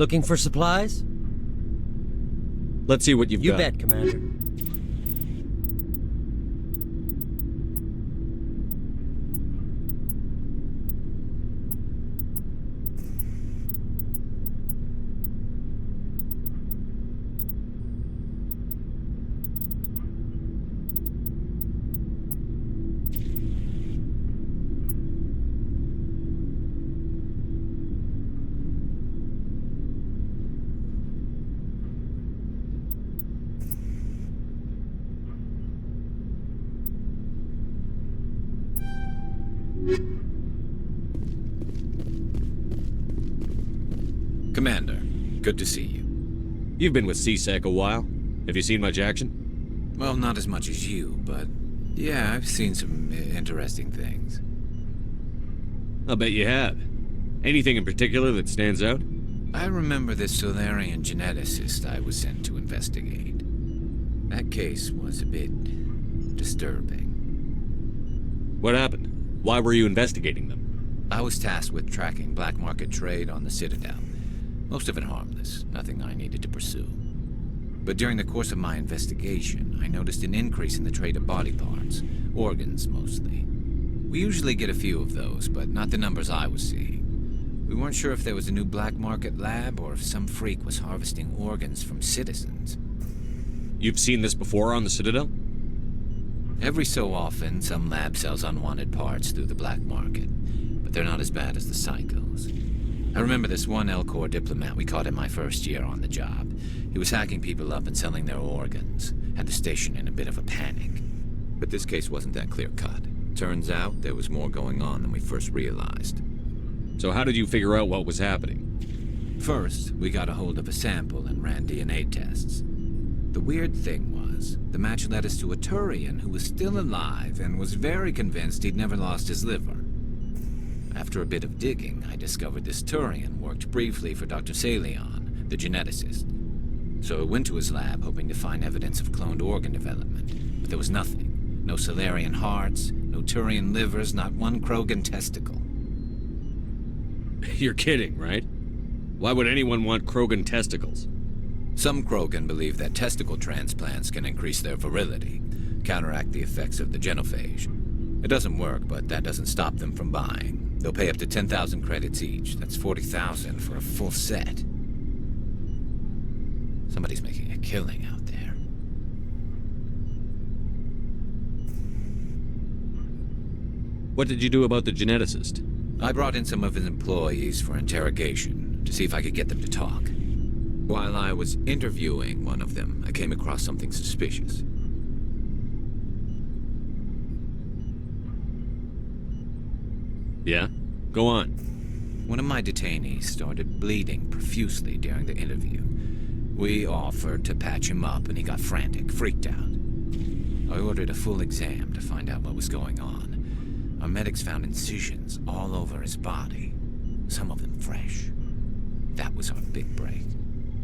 Looking for supplies? Let's see what you've got. You bet, Commander. Commander, good to see you. You've been with C-Sec a while. Have you seen much action? Well, not as much as you, but yeah, I've seen some interesting things. I'll bet you have. Anything in particular that stands out? I remember this Solarian geneticist I was sent to investigate. That case was a bit disturbing. What happened? Why were you investigating them? I was tasked with tracking black market trade on the Citadel. Most of it harmless, nothing I needed to pursue. But during the course of my investigation, I noticed an increase in the trade of body parts, organs mostly. We usually get a few of those, but not the numbers I was seeing. We weren't sure if there was a new black market lab or if some freak was harvesting organs from citizens. You've seen this before on the Citadel? Every so often, some lab sells unwanted parts through the black market, but they're not as bad as the psychos. I remember this one Elcor diplomat we caught in my first year on the job. He was hacking people up and selling their organs, had the station in a bit of a panic. But this case wasn't that clear-cut. Turns out there was more going on than we first realized. So how did you figure out what was happening? First, we got a hold of a sample and ran DNA tests. The weird thing was, the match led us to a Turian who was still alive and was very convinced he'd never lost his liver. After a bit of digging, I discovered this Turian worked briefly for Dr. Salion, the geneticist. So I went to his lab hoping to find evidence of cloned organ development, but there was nothing. No Solarian hearts, no Turian livers, not one Krogan testicle. You're kidding, right? Why would anyone want Krogan testicles? Some Krogan believe that testicle transplants can increase their virility, counteract the effects of the genophage. It doesn't work, but that doesn't stop them from buying. They'll pay up to 10,000 credits each. That's 40,000 for a full set. Somebody's making a killing out there. What did you do about the geneticist? I brought in some of his employees for interrogation, to see if I could get them to talk. While I was interviewing one of them, I came across something suspicious. Yeah? Go on. One of my detainees started bleeding profusely during the interview. We offered to patch him up and he got frantic, freaked out. I ordered a full exam to find out what was going on. Our medics found incisions all over his body, some of them fresh. That was our big break.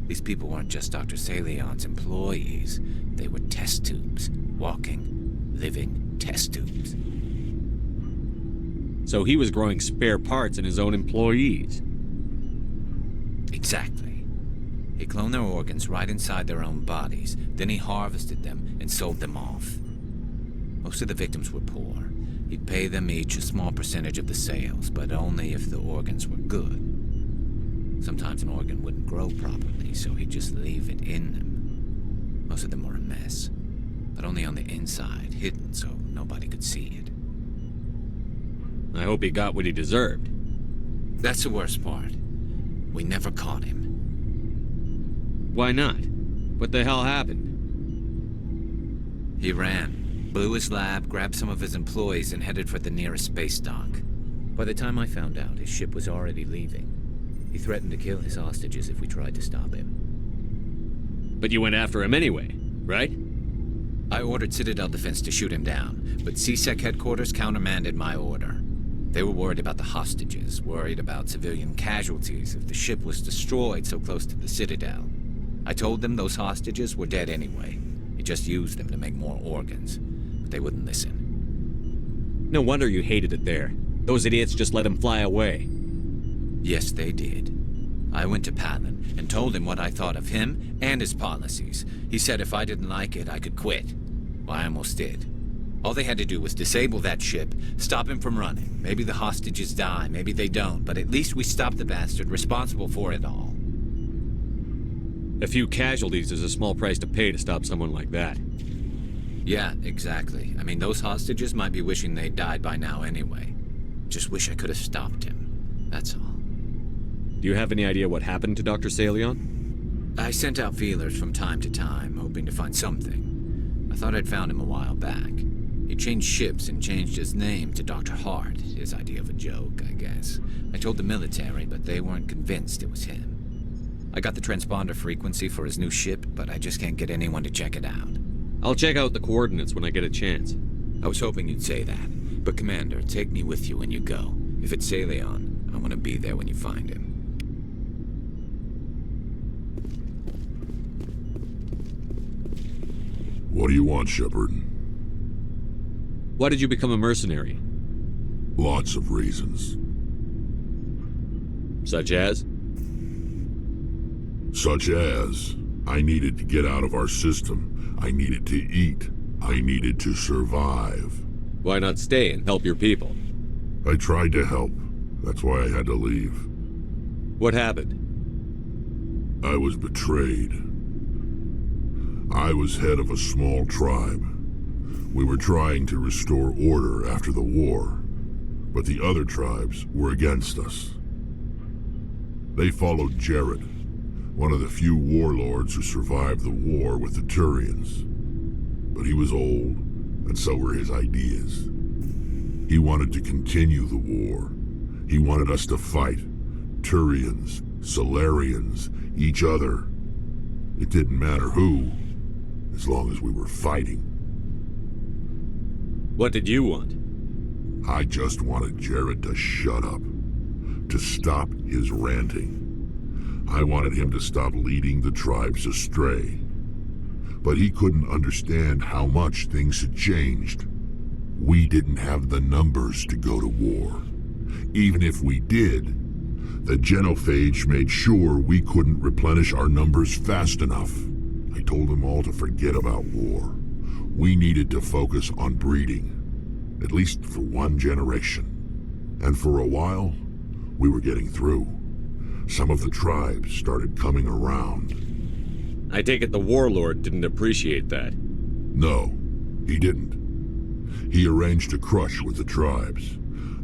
These people weren't just Dr. Salion's employees. They were test tubes. Walking, living test tubes. So he was growing spare parts in his own employees. Exactly. He cloned their organs right inside their own bodies. Then he harvested them and sold them off. Most of the victims were poor. He'd pay them each a small percentage of the sales, but only if the organs were good. Sometimes an organ wouldn't grow properly, so he'd just leave it in them. Most of them were a mess, but only on the inside, hidden so nobody could see it. I hope he got what he deserved. That's the worst part. We never caught him. Why not? What the hell happened? He ran, blew his lab, grabbed some of his employees, and headed for the nearest space dock. By the time I found out, his ship was already leaving. He threatened to kill his hostages if we tried to stop him. But you went after him anyway, right? I ordered Citadel Defense to shoot him down, but C-Sec headquarters countermanded my order. They were worried about the hostages, worried about civilian casualties if the ship was destroyed so close to the Citadel. I told them those hostages were dead anyway. He just used them to make more organs, but they wouldn't listen. No wonder you hated it there. Those idiots just let him fly away. Yes, they did. I went to Palin and told him what I thought of him and his policies. He said if I didn't like it, I could quit. Well, I almost did. All they had to do was disable that ship, stop him from running. Maybe the hostages die, maybe they don't, but at least we stopped the bastard responsible for it all. A few casualties is a small price to pay to stop someone like that. Yeah, exactly. I mean, those hostages might be wishing they'd died by now anyway. Just wish I could have stopped him. That's all. Do you have any idea what happened to Dr. Salion? I sent out feelers from time to time, hoping to find something. I thought I'd found him a while back. He changed ships and changed his name to Dr. Hart, his idea of a joke, I guess. I told the military, but they weren't convinced it was him. I got the transponder frequency for his new ship, but I just can't get anyone to check it out. I'll check out the coordinates when I get a chance. I was hoping you'd say that. But Commander, take me with you when you go. If it's Salion, I want to be there when you find him. What do you want, Shepard? Why did you become a mercenary? Lots of reasons. Such as? Such as, I needed to get out of our system. I needed to eat. I needed to survive. Why not stay and help your people? I tried to help. That's why I had to leave. What happened? I was betrayed. I was head of a small tribe. We were trying to restore order after the war, but the other tribes were against us. They followed Jared, one of the few warlords who survived the war with the Turians. But he was old, and so were his ideas. He wanted to continue the war. He wanted us to fight. Turians, Solarians, each other. It didn't matter who, as long as we were fighting. What did you want? I just wanted Jared to shut up, to stop his ranting. I wanted him to stop leading the tribes astray. But he couldn't understand how much things had changed. We didn't have the numbers to go to war. Even if we did, the genophage made sure we couldn't replenish our numbers fast enough. I told them all to forget about war. We needed to focus on breeding, at least for one generation. And for a while, we were getting through. Some of the tribes started coming around. I take it the warlord didn't appreciate that. No, he didn't. He arranged a crush with the tribes,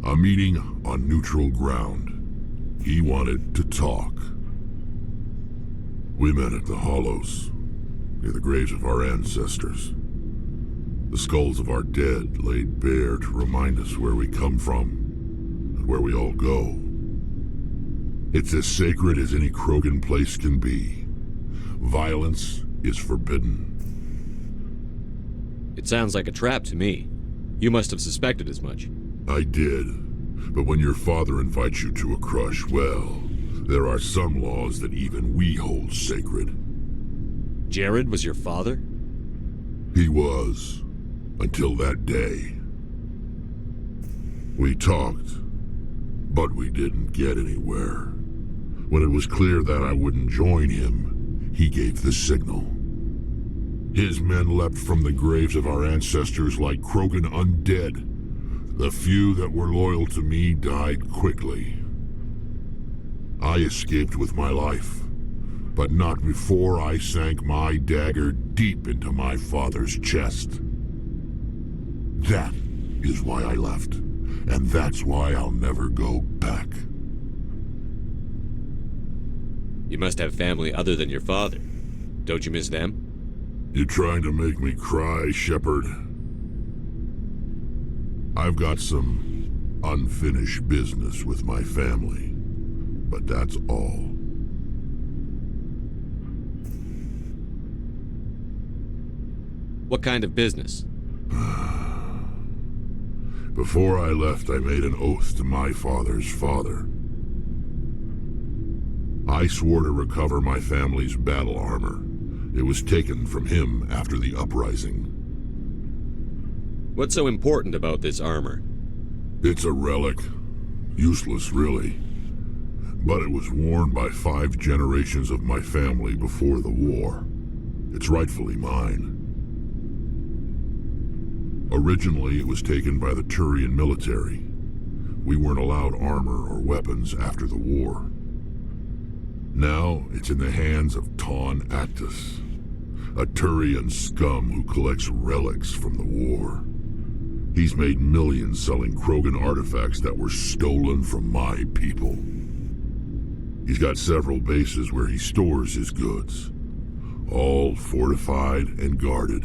a meeting on neutral ground. He wanted to talk. We met at the Hollows, near the graves of our ancestors. The skulls of our dead laid bare to remind us where we come from and where we all go. It's as sacred as any Krogan place can be. Violence is forbidden. It sounds like a trap to me. You must have suspected as much. I did. But when your father invites you to a crush, well, there are some laws that even we hold sacred. Jared was your father? He was. Until that day. We talked, but we didn't get anywhere. When it was clear that I wouldn't join him, he gave the signal. His men leapt from the graves of our ancestors like Krogan undead. The few that were loyal to me died quickly. I escaped with my life, but not before I sank my dagger deep into my father's chest. That is why I left, and that's why I'll never go back. You must have family other than your father. Don't you miss them? You trying to make me cry, Shepard? I've got some unfinished business with my family, but that's all. What kind of business? Before I left, I made an oath to my father's father. I swore to recover my family's battle armor. It was taken from him after the uprising. What's so important about this armor? It's a relic. Useless, really. But it was worn by 5 generations of my family before the war. It's rightfully mine. Originally, it was taken by the Turian military. We weren't allowed armor or weapons after the war. Now, it's in the hands of Ton Actus, a Turian scum who collects relics from the war. He's made millions selling Krogan artifacts that were stolen from my people. He's got several bases where he stores his goods, all fortified and guarded.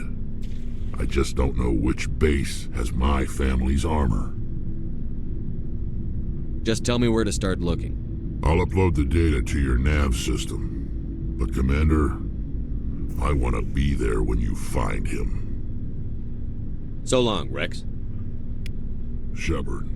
I just don't know which base has my family's armor. Just tell me where to start looking. I'll upload the data to your nav system. But Commander, I want to be there when you find him. So long, Rex. Shepard.